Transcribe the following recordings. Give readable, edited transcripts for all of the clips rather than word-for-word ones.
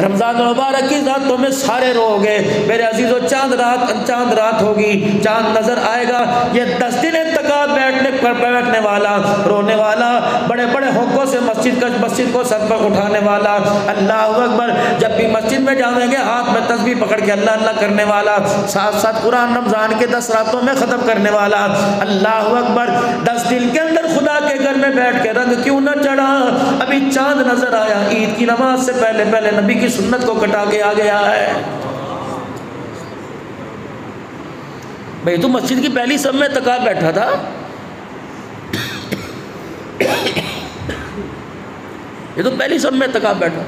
रमज़ान मुबारक की रातों में सारे रोगे मेरे अजीज़ों, चांद रात होगी, चांद नजर आएगा। ये 10 दिन इंतकाब बैठने वाला, रोने वाला, बड़े बड़े होकों से मस्जिद को सर पर उठाने वाला, अल्लाह अकबर, जब भी मस्जिद में जाएंगे हाथ में तस्बीह पकड़ के अल्लाह अल्लाह करने वाला, साथ साथ कुरान रमज़ान के 10 रातों में ख़त्म करने वाला, अल्लाह अकबर। 10 दिन के अंदर खुदा के घर में बैठ के रंग क्यों न चढ़ा? अभी चांद नजर आया, ईद की नमाज से पहले पहले नबी की सुन्नत को कटा के आ गया है। भाई तू मस्जिद की पहली सब में तकाब बैठा था, ये तो पहली सब में तकाब बैठा।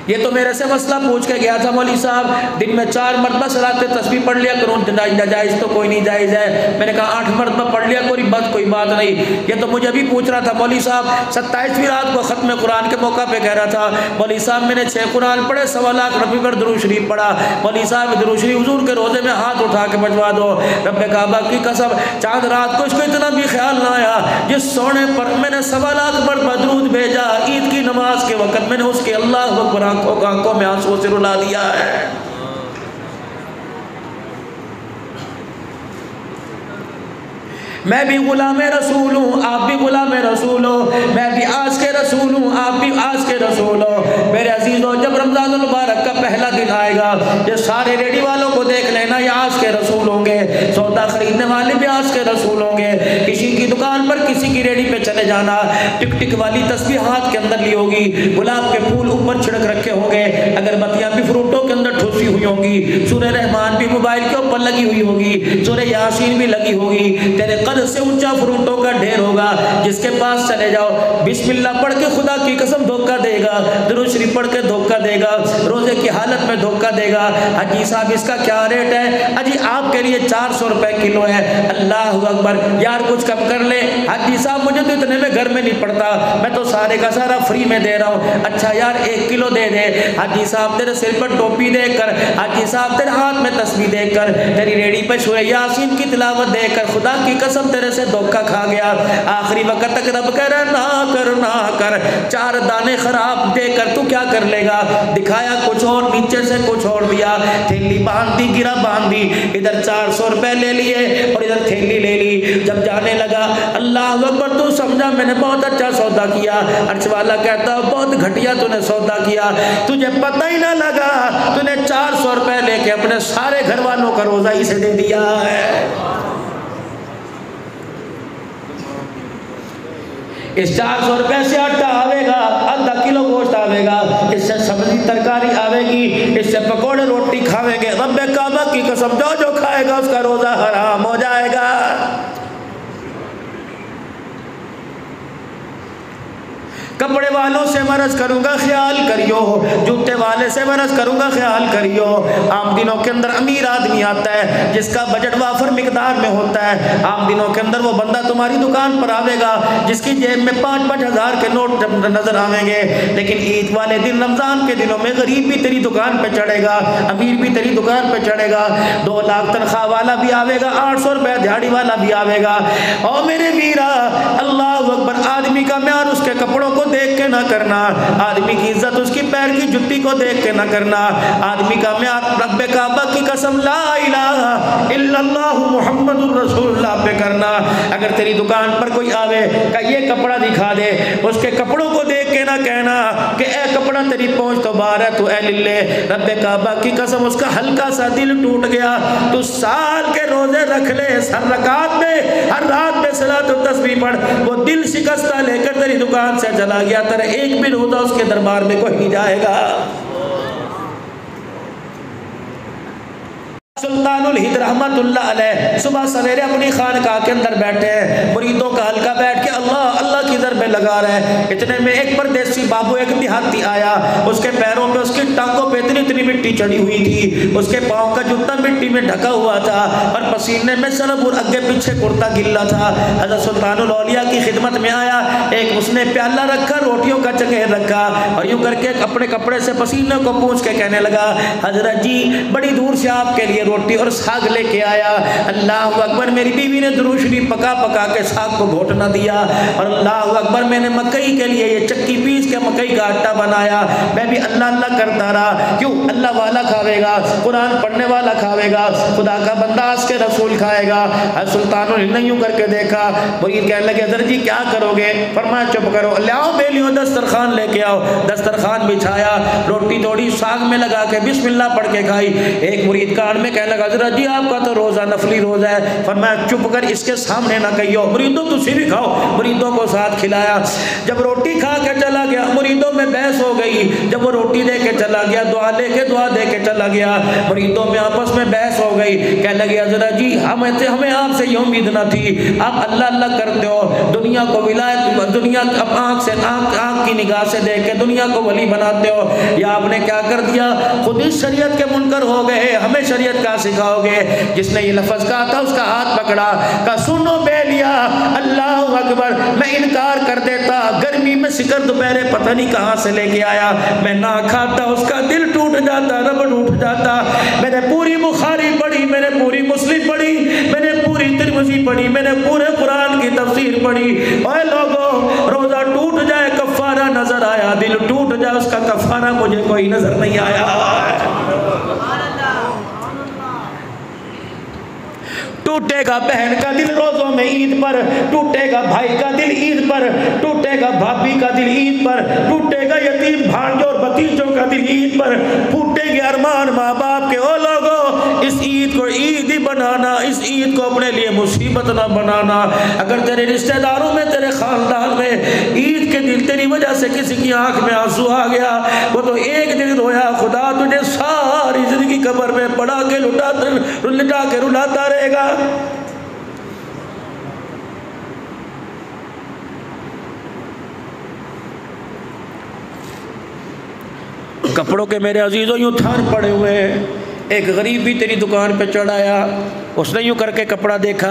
ये तो मेरे से मसला पूछ के गया था, मौली साहब दिन में 4 मरतबा सलाते तस्बीह पढ़ लिया करूँ, जायज़ तो कोई नहीं जायज़ है। मैंने कहा 8 मरतबा पढ़ लिया कोई बात नहीं। ये तो मुझे भी पूछ रहा था मौली साहब, 27वीं रात को ख़त्म कुरान के मौका पे कह रहा था मौली साहब मैंने 6 कुरान पढ़े, 1.25 लाख नबी पर दुरूद शरीफ पढ़ा। मौली साहब दुरूद शरीफ हुजूर के रोज़े में हाथ उठा के बजवा दो। रब्बे काबा की कसम, चांद रात को इसको इतना भी ख्याल ना आया, जिस सोने पर मैंने 1.25 लाख मरतबा दुरूद भेजा, ईद की नमाज के वक़्त मैंने उसके अल्लाह अकबर आंखों में आंसू से रुला दिया है। मैं भी गुलाम रसूल हूँ, आप भी गुलाम रसूल हो, मैं भी आज के रसूल हूँ, आप भी आज के रसूल हो। मेरे अजीजों, जब रमज़ान मुबारक का पहला दिन आएगा, ये सारे रेडी वालों को देख लेना, ये आज के रसूल होंगे। सौदा खरीदने वाले भी आज के रसूल होंगे। किसी की दुकान पर किसी की रेडी पे चले जाना, टिक टिक वाली तस्बीह हाथ के अंदर ली होगी, गुलाब के फूल ऊपर छिड़क रखे होंगे, अगरबत्तियाँ भी फ्रूटों के अंदर ठूसी हुई होंगी, सूरह रहमान भी मोबाइल के ऊपर लगी हुई होगी, सूरह यासीन भी लगी होगी, तेरे कद से ऊंचा फ्रूटों का ढेर होगा। जिसके पास चले जाओ, बिस्मिल्लाह पढ़ के खुदा की कसम धोखा देगा, दुरूद शरीफ पढ़ के धोखा देगा, रोजे की हालत में धोखा देगा। हाजी साहब इसका क्या रेट है? अजी आपके लिए 400 रुपए किलो है। अल्लाह अकबर, यार कुछ कम कर ले। हाजी साहब मुझे तो इतने में घर में नहीं पड़ता, मैं तो सारे का सारा फ्री में दे रहा हूँ। अच्छा यार 1 किलो दे दे। हाजी साहब तेरे सिर पर टोपी देकर, हाजी साहब तेरे हाथ में तस्बीह देकर, तेरी रेडी पर सूरह यासीन की तिलावत देकर खुदा की कसम तेरे से धोखा खा गया। आखिरी वक्त तक रब कह रहा ना कर 4 दाने खराब देकर तू क्या कर लेगा? दिखाया कुछ और, नीचे से कुछ और दिया, थैली बांधी, गिरा बांधी, इधर 400 रुपए ले लिए और इधर थैली ले ली। जब जाने लगा, अल्लाह अकबर, तू समझा मैंने बहुत अच्छा सौदा किया। अर्श वाला कहता बहुत घटिया तूने सौदा किया, तुझे पता ही ना लगा, तूने 400 रुपए लेके अपने सारे घर वालों का रोजा इसे दे दिया है। इस 400 रुपए से आटा आवेगा, आधा किलो गोश्त आवेगा, इससे सब्जी तरकारी आवेगी, इससे पकोड़े रोटी खावेंगे। रब्बे काबा की कसम, जो खाएगा उसका रोजा हराम हो जाएगा। कपड़े वालों से मरज करूंगा ख्याल करियो, जूते वाले से मरज करूंगा ख्याल करियो। आम दिनों के अंदर अमीर आदमी आता है जिसका बजट वाफर मिकदार में होता है। आम दिनों के अंदर वो बंदा तुम्हारी दुकान पर आवेगा जिसकी जेब में 5-5 हज़ार के नोट नजर आवेंगे। लेकिन ईद वाले दिन, रमजान के दिनों में गरीब भी तेरी दुकान पे चढ़ेगा, अमीर भी तेरी दुकान पे चढ़ेगा। 2 लाख तनख्वाह वाला भी आवेगा, 800 रुपए दिहाड़ी वाला भी आवेगा। और मेरे वीरा, अल्लाह अकबर, आदमी का म्यार उसके कपड़ों को देख के ना करना, आदमी की इज्जत उसकी पैर की जुत्ती को देख के ना करना, आदमी का म्यार रब्बे काबा की कसम ला इलाहा इल्लल्लाह मुहम्मदुर रसूलुल्लाह पे करना। अगर तेरी दुकान पर कोई आवे का ये कपड़ा दिखा दे, उसके कपड़ों को देख के ना कहना कि ए कपड़ा तेरी पहुंच तो बाहर है, तू ए लिल्ले। रब्बे काबा की कसम, उसका हल्का सा दिल टूट गया, तू साल के रोजे रख ले, हर रकात में, हर रात में सलात और तस्बीह पढ़, वो दिल शिकस्ता लेकर तेरी दुकान से चला गया, तेरा एक भी रोजा उसके दरबार में कोई नहीं जाएगा। सुल्तानुल हिंद रहमतुल्लाह अलैह सुबह सवेरे अपनी खानकाह के अंदर बैठे हैं, मुरीदों का हल्का बैठ के अल्लाह अल्लाह की दर में लगा रहे हैं। इतने में एक परदेसी बाबू, एक देहाती आया, उसके पैरों पे, उसकी टांगों पे इतनी मिट्टी चढ़ी हुई थी, उसके पाँव का जूता मिट्टी में ढका हुआ था और पसीने में सरबुर आगे पीछे कुर्ता गिल्ला था। हज़रत सुल्तानुल औलिया की खिदमत में आया, एक उसने प्याला रखा, रोटियों का चंगेर रखा और यूं करके अपने कपड़े से पसीने को पूंछ के कहने लगा, हजरत जी बड़ी दूर से आपके लिए रोटी और साग लेके आया। अल्लाह अकबर, मेरी बीवी ने दुरूद शरीफ पका पका के साग को घोटना दिया। और अल्लाह अकबर, मैंने मकई के लिए ये चक्की पीस के मकई का आटा बनाया। मैं भी अल्लाह अल्लाह करता रहा। क्यों? अल्लाह वाला खावेगा, कुरान पढ़ने वाला खावेगा, खुदा का बंदा के रसूल खाएगा। सुल्तानुल हिंद ने यूं करके देखा, मुरीद कहने लगे हज़रत जी क्या करोगे? फरमाया चुप करो, ले आओ बेलियों दस्तरखान लेके आओ। दस्तरखान बिछाया, रोटी तोड़ी, साग में लगा के बिस्मिल्लाह पढ़ के खाई। एक मुरीद कान में कहने लगा हज़रत जी आपका तो रोज़ा नफली रोज़ा है। फरमाया चुप कर, इसके सामने ना कहियो, मुरीदों तुसी भी खाओ। मुरीदों को साथ खिलाया। जब रोटी खा के चला गया, मुरीदों में बहस हो गई। जब वो रोटी दे के चला गया, दुआ दे के चला गया, मुरीदों में आपस में बहस हो गई। कहने लगे हज़रत जी हमें आपसे ये उम्मीद ना थी, आप अल्लाह अल्लाह करते हो, दुनिया को विलायत, दुनिया आँख की निगाह से देख के दुनिया को वली बनाते हो, या आपने क्या कर दिया? खुद ही शरीयत के मुनकर हो गए, हमें शरीयत का सिखाओगे? जिसने ये लफ्ज़ कहा था उसका हाथ पकड़ा, कहा सुनो बेलिया, अल्लाह अकबर, मैं इनकार कर देता, गर्मी में सिकर दोपहरे पता नहीं कहाँ से लेके आया, मैं ना खाता, उसका दिल टूट जाता, रब टूट जाता। मैंने पूरी बुखारी पढ़ी, मैंने पूरी मुस्लिम पढ़ी, मैंने पूरी तिरमिज़ी पढ़ी, मैंने पूरे कुरान की तफसीर पढ़ी। ओए लोगों, रोज़ा टूट जाए कफ़ारा नजर आया, दिल टूट जाए उसका कफ़ारा मुझे कोई नजर नहीं आया। टूटेगा बहन का दिल रोज़ों में ईद पर, टूटेगा भाई का दिल ईद पर, टूटेगा भाभी का दिल ईद पर, टूटेगा यतीम भांजों और भतीजों का दिल ईद पर, फूटेंगे अरमान माँ बाप के। ओ लोगों, इस ईद को ईद ही बनाना, इस ईद को अपने लिए मुसीबत ना बनाना। अगर तेरे रिश्तेदारों में, तेरे खानदान में ईद के दिन तेरी वजह से किसी की आंख में आंसू आ गया, वो तो एक दिन रोया, खुदा तुझे सारी जिंदगी कब्र में पड़ा के लुटा के रुलाता रहेगा। कपड़ों के मेरे अजीजों यूं थान पड़े हुए हैं। एक गरीब भी तेरी दुकान पे चढ़ आया, उसने यूं करके कपड़ा देखा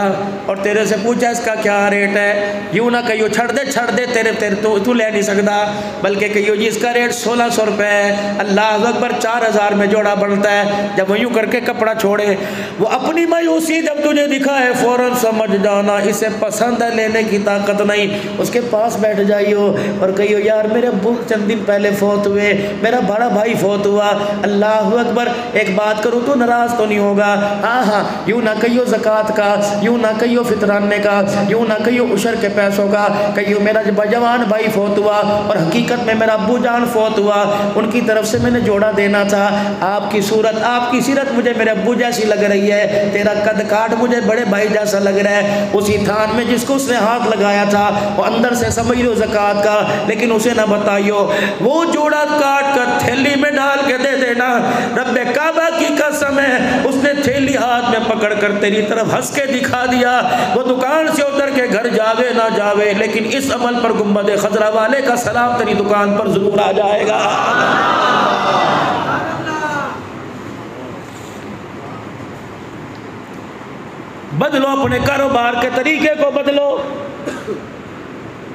और तेरे से पूछा इसका क्या रेट है। यूं ना कहियो छड़ दे तेरे तू ले नहीं सकता, बल्कि कहियो जी इसका रेट 1600 रुपये है। अल्लाह अकबर, 4000 में जोड़ा बनता है। जब वो यूं करके कपड़ा छोड़े, वो अपनी मायूसी जब तुझे दिखाए, फ़ौरन समझ जाना इसे पसंद है, लेने की ताकत नहीं। उसके पास बैठ जाइयो और कहियो यार मेरे अब्बू चंद दिन पहले फौत हुए, मेरा बड़ा भाई फौत हुआ। अल्लाह अकबर, एक बात करूँ तो नाराज़ तो नहीं होगा? हाँ, यूँ ना कहियो ज़कात का, यूँ ना कहियो फितराने का, यूँ ना कहियो उशर के पैसों का, कहियो मेरा जवान भाई फौत हुआ और हकीकत में मेरा अब्बू जान फौत हुआ, उनकी तरफ से मैंने जोड़ा देना था। आपकी सूरत, आपकी सीरत मुझे मेरे अब्बू जैसी लग रही है, तेरा कद काट मुझे बड़े भाई जैसा लग रहा है। उसी थान में जिसको उसने हाथ लगाया था वो अंदर से समझ लो ज़कात का, लेकिन उसे ना बताइयो। वो जोड़ा काट कर थैली में डाल के दे देना। रब्बे काबा की कसम है, उसने थैली हाथ में पकड़ कर तेरी तरफ हंस के दिखा दिया। वो दुकान से उतर के घर जावे ना जावे, लेकिन इस अमल पर गुंबद खजरा वाले का सलाम तेरी दुकान पर जरूर आ जाएगा। बदलो अपने कारोबार के तरीके को बदलो।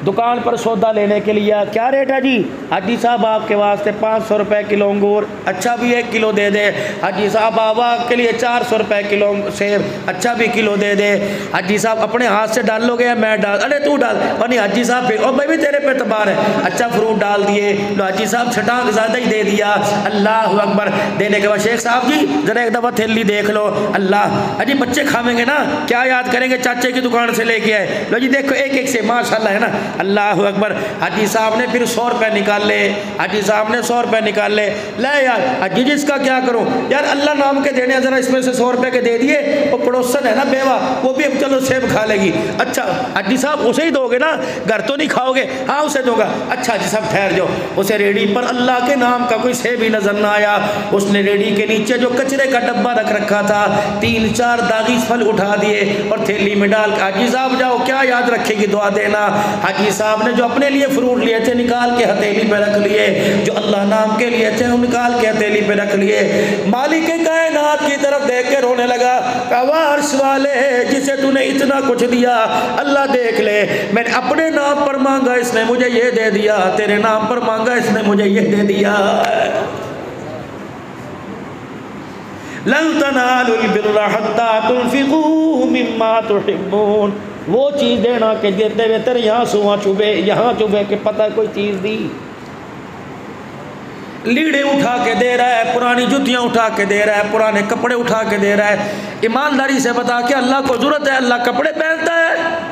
दुकान पर सौदा लेने के लिए क्या रेट है जी? हाजी साहब आपके वास्ते 500 रुपये किलो अंगूर, अच्छा भी 1 किलो दे दे। हाजी साहब आपके लिए 400 रुपये किलो सेब, अच्छा भी किलो दे दे। हाजी साहब अपने हाथ से डालोगे या मैं डाल? अरे तू डाल। और नहीं हाजी साहब फिर, और मैं भी तेरे पे तबार है, अच्छा फ्रूट डाल दिए। लो हाजी साहब छटाक ज़्यादा ही दे दिया। अल्लाह अकबर। देने के बाद शेख साहब जी ज़रा एक दफ़ा थैली देख लो। अल्लाह, अजी बच्चे खावेंगे ना, क्या याद करेंगे चाचे की दुकान से लेके आए। लो जी देखो एक एक से माशाल्लाह है ना। अल्लाह अकबर। हाजी साहब ने फिर 100 रुपये निकाले, हाजी साहब ने 100 रुपये निकाले। ले यार हाजी जी इसका क्या करूं यार, अल्लाह नाम के देने, ज़रा इसमें से 100 रुपये के दे दिए। वो पड़ोसन है ना बेवा, वो भी अब चलो सेब खा लेगी। अच्छा हाजी साहब उसे ही दोगे ना, घर तो नहीं खाओगे? हाँ उसे दूंगा। अच्छा हाजी साहब ठहर जाओ। उसे रेडी पर अल्लाह के नाम का कोई सेब ही नजर ना आया। उसने रेडी के नीचे जो कचरे का डब्बा रख रखा था, 3-4 दागी फल उठा दिए और थैली में डाल। हाजी साहब जाओ, क्या याद रखेगी, दुआ देना। हाजी साहब ने जो अपने लिए फ्रूट लिए थे निकाल के हथेली पे रख लिए, जो अल्लाह नाम के लिए थे वो निकाल के हथेली पे रख लिए। मालिक कायनात की तरफ देख के रोने लगा। अर्श वाले जिसे तूने इतना कुछ दिया, अल्लाह देख ले, मैंने अपने नाम पर मांगा इसने मुझे ये दे दिया, तेरे नाम पर मांगा इसने मुझे ये दे दिया। लन तनालुल बिर्रा हत्ता तुनफिकू मिम्मा तुहिब्बून। वो चीज़ देना कि देते हुए तेरे यहाँ सुहा चुभे, यहाँ चुभे कि पता कोई चीज़ दी। लीड़े उठा के दे रहा है, पुरानी जुतियाँ उठा के दे रहा है, पुराने कपड़े उठा के दे रहा है। ईमानदारी से बता कि अल्लाह को ज़रूरत है, अल्लाह कपड़े पहनता है?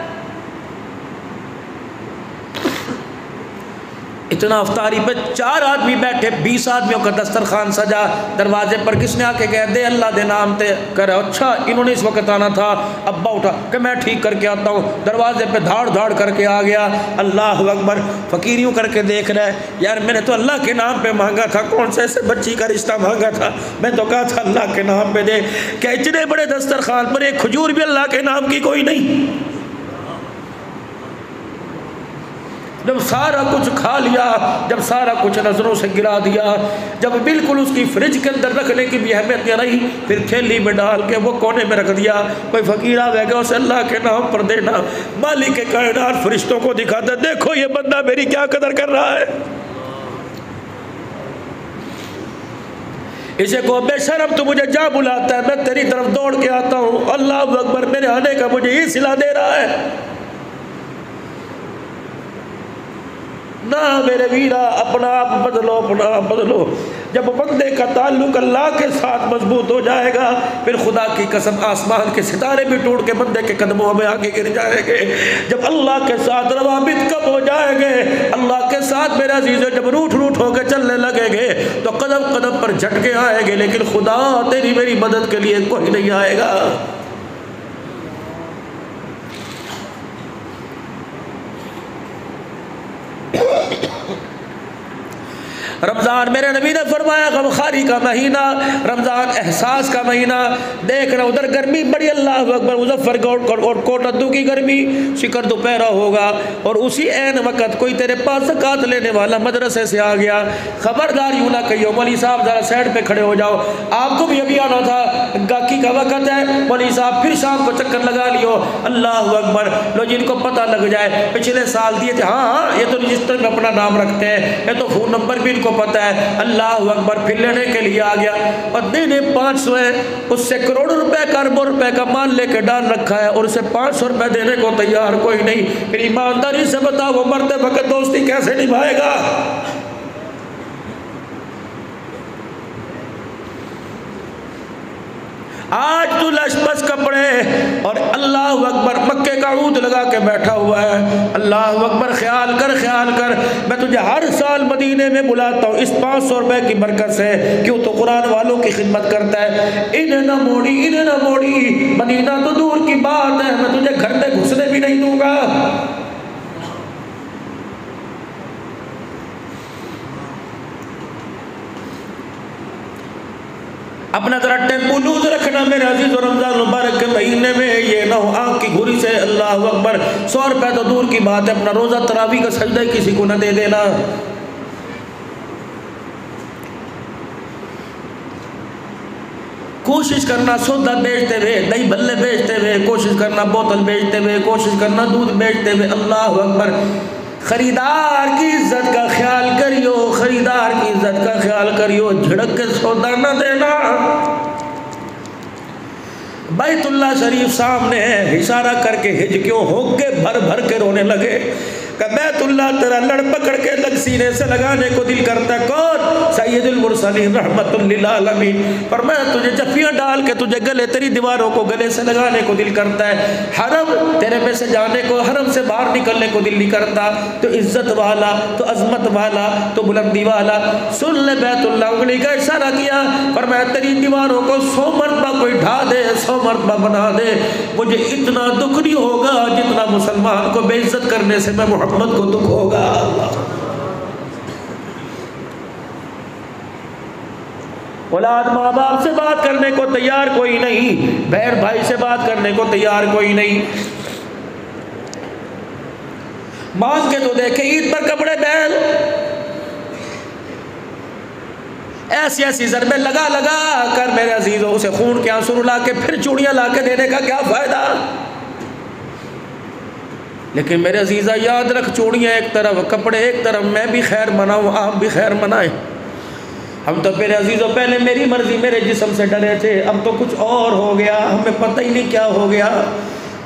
इतना अफ्तारी पे 4 आदमी बैठे, 20 आदमियों का दस्तरखान सजा। दरवाजे पर किसने आके कह दे अल्लाह दे नाम ते कर। अच्छा इन्होंने इस वक्त आना था। अब्बा उठा कि मैं ठीक करके आता हूँ। दरवाजे पे धाड़ धाड़ करके आ गया। अल्लाह अकबर। फ़कीरियों करके देख रहा है, यार मैंने तो अल्लाह के नाम पे मांगा था, कौन से ऐसे बच्ची का रिश्ता मांगा था, मैं तो कहा था अल्लाह के नाम पे दे। क्या इतने बड़े दस्तरखान पर एक खजूर भी अल्लाह के नाम की कोई नहीं? जब सारा कुछ खा लिया, जब सारा कुछ नज़रों से गिरा दिया, जब बिल्कुल उसकी फ्रिज के अंदर रखने की भी अहमियत नहीं रही, फिर थैली में डाल के वो कोने में रख दिया। कोई फ़कीर आवेगा उसे अल्लाह के नाम पर देना। मालिक के कायनात फरिश्तों को दिखाता, देखो ये बंदा मेरी क्या कदर कर रहा है। इसे को बेशरम तू मुझे जा बुलाता है, मैं तेरी तरफ दौड़ के आता हूँ। अल्लाह अकबर, मेरे आने का मुझे ये सिला दे रहा है। ना मेरे वीरा, अपना आप बदलो, अपना आप बदलो। जब बंदे का ताल्लुक अल्लाह के साथ मजबूत हो जाएगा, फिर खुदा की कसम आसमान के सितारे भी टूट के बंदे के कदमों में आके गिर जाएंगे। जब अल्लाह के साथ रवाबित कब हो जाएंगे, अल्लाह के साथ मेरा अजीज़ जब रूठ रूठ होकर चलने लगेंगे तो कदम कदम पर झटके आएंगे, लेकिन खुदा तेरी मेरी मदद के लिए कोई नहीं आएगा। रमज़ान मेरे नबी ने फरमाया गमखारी का महीना, रमज़ान एहसास का महीना। देख रहा उधर गर्मी बड़ी, अल्लाह अकबर, मुजफ्फरगढ़ और कोटद्दू की गर्मी, शिकर दोपहरा होगा और उसी ऐन वक़्त कोई तेरे पास ज़कात लेने वाला मदरसे से आ गया। खबरदार यूँ ना कहियो मौली साहब ज़रा साइड पे खड़े हो जाओ, आपको भी अभी आना था, गाकी का वक़्त है, मौली साहब फिर शाम को चक्कर लगा लियो। अल्लाह अकबर। लो जिनको पता लग जाए पिछले साल दिए थे, हाँ हाँ ये तो रजिस्टर में अपना नाम रखते हैं, ये तो फ़ोन नंबर भी इनको पता है। अल्लाह अकबर। फिर लेने के लिए आ गया और देने 500 है, उससे करोड़ों रुपए का अरबों रुपए का माल लेके डाल रखा है और उसे 500 रुपए देने को तैयार कोई नहीं। फिर ईमानदारी से बताओ वो मरते वक्त दोस्ती कैसे निभाएगा? आज तू लशबस कपड़े और अल्लाह अकबर मक्के का ऊद लगा के बैठा हुआ है। अल्लाह अकबर। ख्याल कर, ख्याल कर, मैं तुझे हर साल मदीने में बुलाता हूँ इस 500 रुपए की बरकत से। क्यों? तो कुरान वालों की खिदमत करता है। इन्हें ना मोड़ी, इन्हें ना मोड़ी, मदीना तो दूर की बात है, मैं तुझे घर में घुसने भी नहीं दूंगा। अपना जरा टेम्पो लूज रखना मेरे अजीज। और रमजान मुबारक के महीने में ये ना हो आँख की घुरी से अल्लाह अकबर 100 रुपये तो दूर की बात है, अपना रोज़ा तरावी का सजदा किसी को न दे देना। कोशिश करना सौदा बेचते हुए, दही भल्ले बेचते हुए, कोशिश करना बोतल बेचते हुए, कोशिश करना दूध बेचते हुए। अल्लाह अकबर। खरीदार की इज्जत का ख्याल करियो, खरीदार की इज्जत का ख्याल करियो, झड़क के सौदा न देना। बैतुल्लाह शरीफ सामने है, इशारा करके हिजकियों होके भर भर के रोने लगे। बैतुल्लाह तेरा लड़ पकड़ के लग सीने से लगाने को दिल करता है। कौन? सैयदुल मुरसलीन रहमतुल लिल आलमीन। पर मैं तुझे जफ्फियाँ डाल के तुझे गले, तेरी दीवारों को गले से लगाने को दिल करता है। हरम तेरे में से जाने को, हरम से बाहर निकलने को दिल नहीं करता। तो इज्जत वाला, तो अजमत वाला, तो बुलंदी वाला, सुन ले बैतुल्लाह उंगली का इशारा किया। पर मैं तेरी दीवारों को 100 मरतबा कोई ढा दे, 100 मरतबा बना दे, मुझे इतना दुख नहीं होगा जितना मुसलमान को बेइज्जत करने से मैं मोहम्मद को दुख होगा। औलाद माँ बाप से बात करने को तैयार कोई नहीं, बहन भाई से बात करने को तैयार कोई नहीं। मांग के तो देखे ईद पर कपड़े बहन, ऐसी ऐसी ज़रबे लगा लगा कर मेरे अजीजों से खून के आंसू रुला के फिर चूड़ियाँ ला के देने का क्या फ़ायदा? लेकिन मेरे अजीज़ा याद रख, चूड़ियाँ एक तरफ, कपड़े एक तरफ, मैं भी खैर मनाऊँ, आप भी खैर मनाएं। हम तो मेरे अजीज़ों पहले मेरी मर्जी मेरे जिस्म से डरे थे, अब तो कुछ और हो गया, हमें पता ही नहीं क्या हो गया।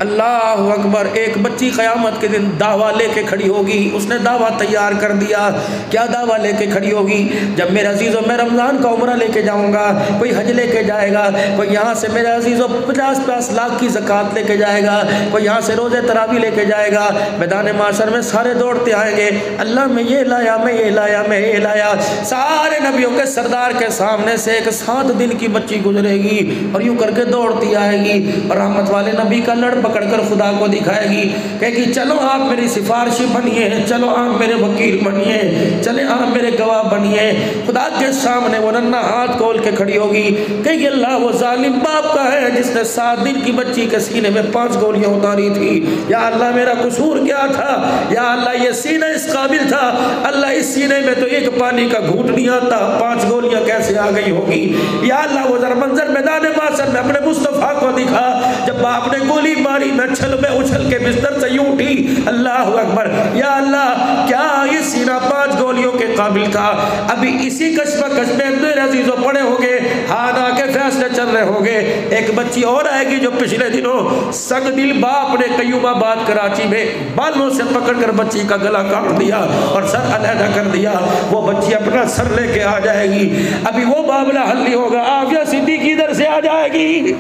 अल्लाह अकबर। एक बच्ची क़यामत के दिन दावा लेके खड़ी होगी, उसने दावा तैयार कर दिया। क्या दावा लेके खड़ी होगी? जब मेरे अजीज़ों मैं रमज़ान का उम्रा लेके जाऊंगा, कोई हज लेके जाएगा, कोई यहाँ से मेरे अजीज़ों 50-50 लाख की ज़कात लेके जाएगा, कोई यहाँ से रोज़े तरावी लेके जाएगा। मैदान माशर में सारे दौड़ते आएंगे, अल्लाह मैं ये लाया, मैं ये लाया, मैं ये लाया। सारे नबियों के सरदार के सामने से एक 7 दिन की बच्ची गुजरेगी और यूँ करके दौड़ती आएगी और रहमत वाले नबी का लड़ पकड़कर खुदा को दिखाएगी, कहेगी चलो आप मेरी सिफारिशी बनिए, चलो आप मेरे वकील बनिए, चले आप मेरे गवाह बनिए। खुदा के सामने वो नन्हा हाथ खोल के खड़ी होगी, कहेगी अल्लाह वो जालिम बाप का है जिसने 7 दिन की बच्ची के सीने में 5 गोलियां उतारी थी। या अल्लाह मेरा कसूर क्या था? या अल्लाह ये सीना इस काबिल था? अल्लाह इस सीने में तो एक पानी का घूंट नहीं आता, 5 गोलियां कैसे आ गई होगी? या अल्लाह वो जरा मंजर मैदान माशर में अपने मुस्तफ़ा को दिखा, जब बाप ने गोली मारी मैं छल में उछल के बिस्तर से यूं उठी। अल्लाह अकबर। या अल्लाह क्या ये सीना 5 गोलियों के काबिल था? अभी इसी कश्मकश में मेरे अजीजों पड़े होंगे, हाना के फैसले चल रहे होंगे। एक बच्ची और आएगी जो पिछले दिनों संग दिल बाप ने कयूमाबाद कराची में बालों से पकड़कर बच्ची का गला काट दिया और सर अलहदा कर दिया। वो बच्ची अपना सर लेके आ जाएगी, अभी वो मामला हल नहीं होगा, आफिया सिद्दीकी इधर से आ जाएगी।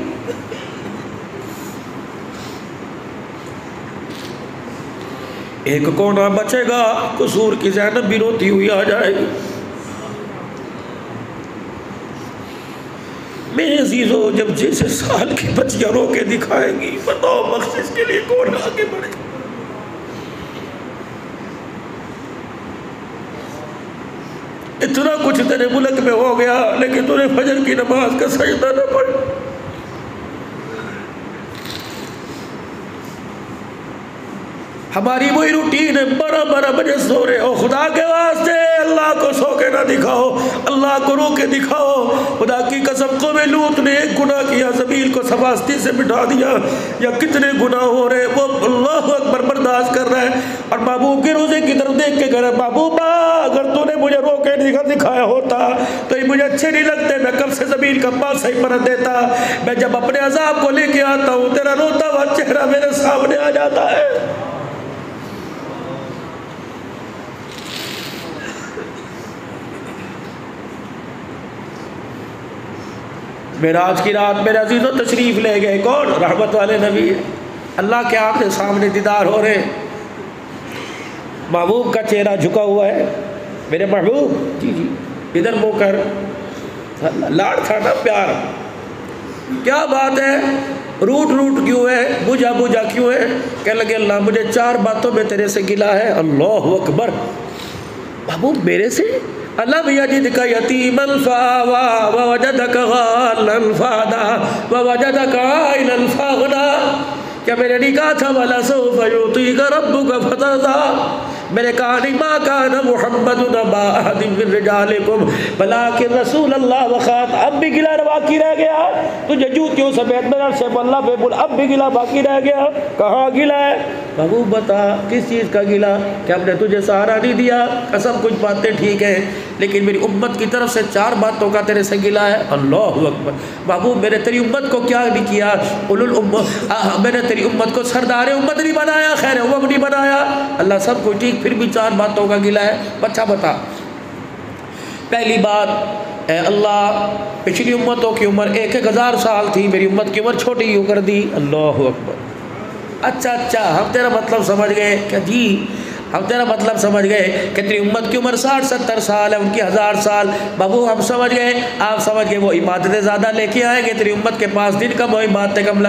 एक कोना बचेगा, कसूर की ज़ैनब भी रोती हुई आ जाएगी। मेरे अजीजों जब जैसे साल की बच्चियां रो के दिखाएंगी, बताओ बख्शिश के लिए कौन आगे बढ़े? इतना कुछ तेरे मुल्क में हो गया लेकिन तूने फजर की नमाज का सजदा न पढ़ा। हमारी वही रूटीन है, 12-12 बजे सो रहे हो। खुदा के वास्ते अल्लाह को सो के ना दिखाओ, अल्लाह को रो के दिखाओ। खुदा की कसम को में लूत ने एक गुनाह किया, ज़मीन को सफास्ती से मिटा दिया, या कितने गुनाह हो रहे वो अल्लाह अकबर बर्दाश्त कर रहा है। और महबूब के रोज़े की तरफ देख के कह रहा है, महबूबा अगर तूने मुझे रो के दिखाया होता तो ये मुझे अच्छे नहीं लगते, मैं कब से ज़मीन का पास सही परत देता। मैं जब अपने अजाब को लेके आता हूँ तेरा रोता हुआ चेहरा मेरे सामने आ जाता है। मेरा आज की रात मेरे अजीज़ों तशरीफ़ ले गए कौन? रहमत वाले नबी। अल्लाह के आपके सामने दीदार हो रहे, महबूब का चेहरा झुका हुआ है। मेरे महबूब जी जी इधर मुँह कर, लाड़ था ना प्यार, क्या बात है, रूट क्यों है, बुझा क्यों है? कह लगे अल्लाह मुझे 4 बातों में तेरे से गिला है। अल्लाह अकबर। महबूब मेरे से? अल्लाह भैया जी दिखा यतीमन फावा व वजदक गालन फादा व वजदक आइलन फागना। क्या मैंने नहीं कहा था वाला सौफ युतीका रब्बुका फतरदा? मैंने कहा नहीं मा काना मुहम्मदुन अबा अहदिन मिन रिजालिकुम वलाकिन रसूल अल्लाह व खात। अब भी गिला बाकी रह गया तुझे जूतियों समेत मेरा से अल्लाह पे बोल, अब भी गिला बाकी रह गया। कहाँ गिला है? महबूब बता किस चीज़ का गिला? क्या हमने तुझे सहारा नहीं दिया? सब कुछ बातें ठीक है लेकिन मेरी उम्मत की तरफ से 4 बातों का तेरे से गिला है। अल्लाह अकबर। महबूब मैंने तेरी उम्मत को क्या नहीं किया? उलुल मैंने तेरी उम्मत को सरदार उम्मत नहीं बनाया, खैर उम्मत नहीं बनाया। अल्लाह सब कुछ ठीक, फिर भी 4 बातों का गिला है। अच्छा बता। पहली बात, अल्लाह पिछली उम्मतों की उम्र 1000 साल थी, मेरी उम्मत की उम्र छोटी यूँ कर दी। अल्लाह अकबर। अच्छा हम तेरा मतलब समझ गए। क्या जी? हम तेरा मतलब समझ गए कि तेरी उम्मत की उम्र 60-70 साल है, उनकी 1000 साल। बाबू हम समझ गए, आप समझ गए, वो इबादतें ज़्यादा लेके आएंगे, तेरी उम्मत के पास दिन कम, वो इबादतें कम।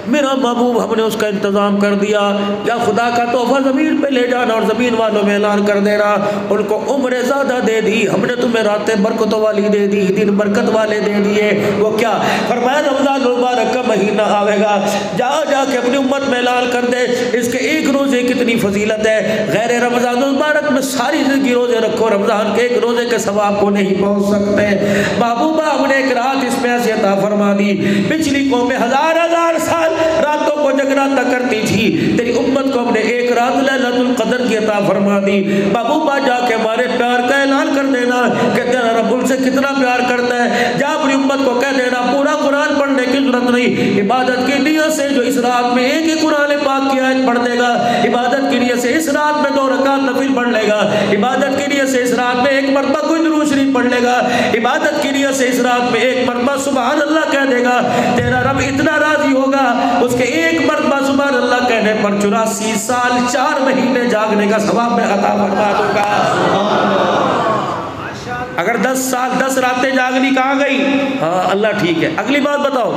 मेरा महबूब हमने उसका इंतज़ाम कर दिया। या खुदा का तोहफा ज़मीन पे ले जाना और ज़मीन वालों में ऐलान कर देना, उनको उम्र ज़्यादा दे दी हमने, तुम्हें रातें बरकतों वाली दे दी, दिन बरकत वाले दे दिए। वो क्या फरमाया? रमज़ान मुबारक का महीना आवेगा, जाके अपनी उम्मत में ऐलान कर दे इसके एक रोज़े कितनी फजीलत है। गैर रमज़ान मुबारक में सारी ज़िंदगी रोज़े रखो, रमज़ान के एक रोज़े के सवाब को नहीं पहुँच सकते। महबूबा हमने एक रात इसमें ऐसी अता फरमा दी, पिछली कौमें 1000 साल रातों को जगराता करती थी, तेरी उम्मत को हमने एक रात लैलतुल क़द्र की अता फरमा दी। महबूबा जाके हमारे प्यार का ऐलान कर देना कि तेरा रब उनसे कितना प्यार इबादत की नियत से जो इस रात में एक ही कुरान पाक की आयत पढ़ देगा, इबादत की नियत से इस रात में 2 रकात नफिल पढ़ लेगा, इबादत की नियत से इस रात में एक मरतबा कोई दुरूद शरीफ पढ़ लेगा, इबादत की नियत से इस रात में एक मरतबा सुभान अल्लाह कह देगा, तेरा रब इतना राजी होगा उसके एक मरतबा सुभान अल्लाह कहने पर 84 साल 4 महीने जागने का सवाब में अता फरमा दूंगा। अगर 10 साल 10 रातें जागनी कहाँ गई? हाँ अल्लाह ठीक है। अगली बात बताओ,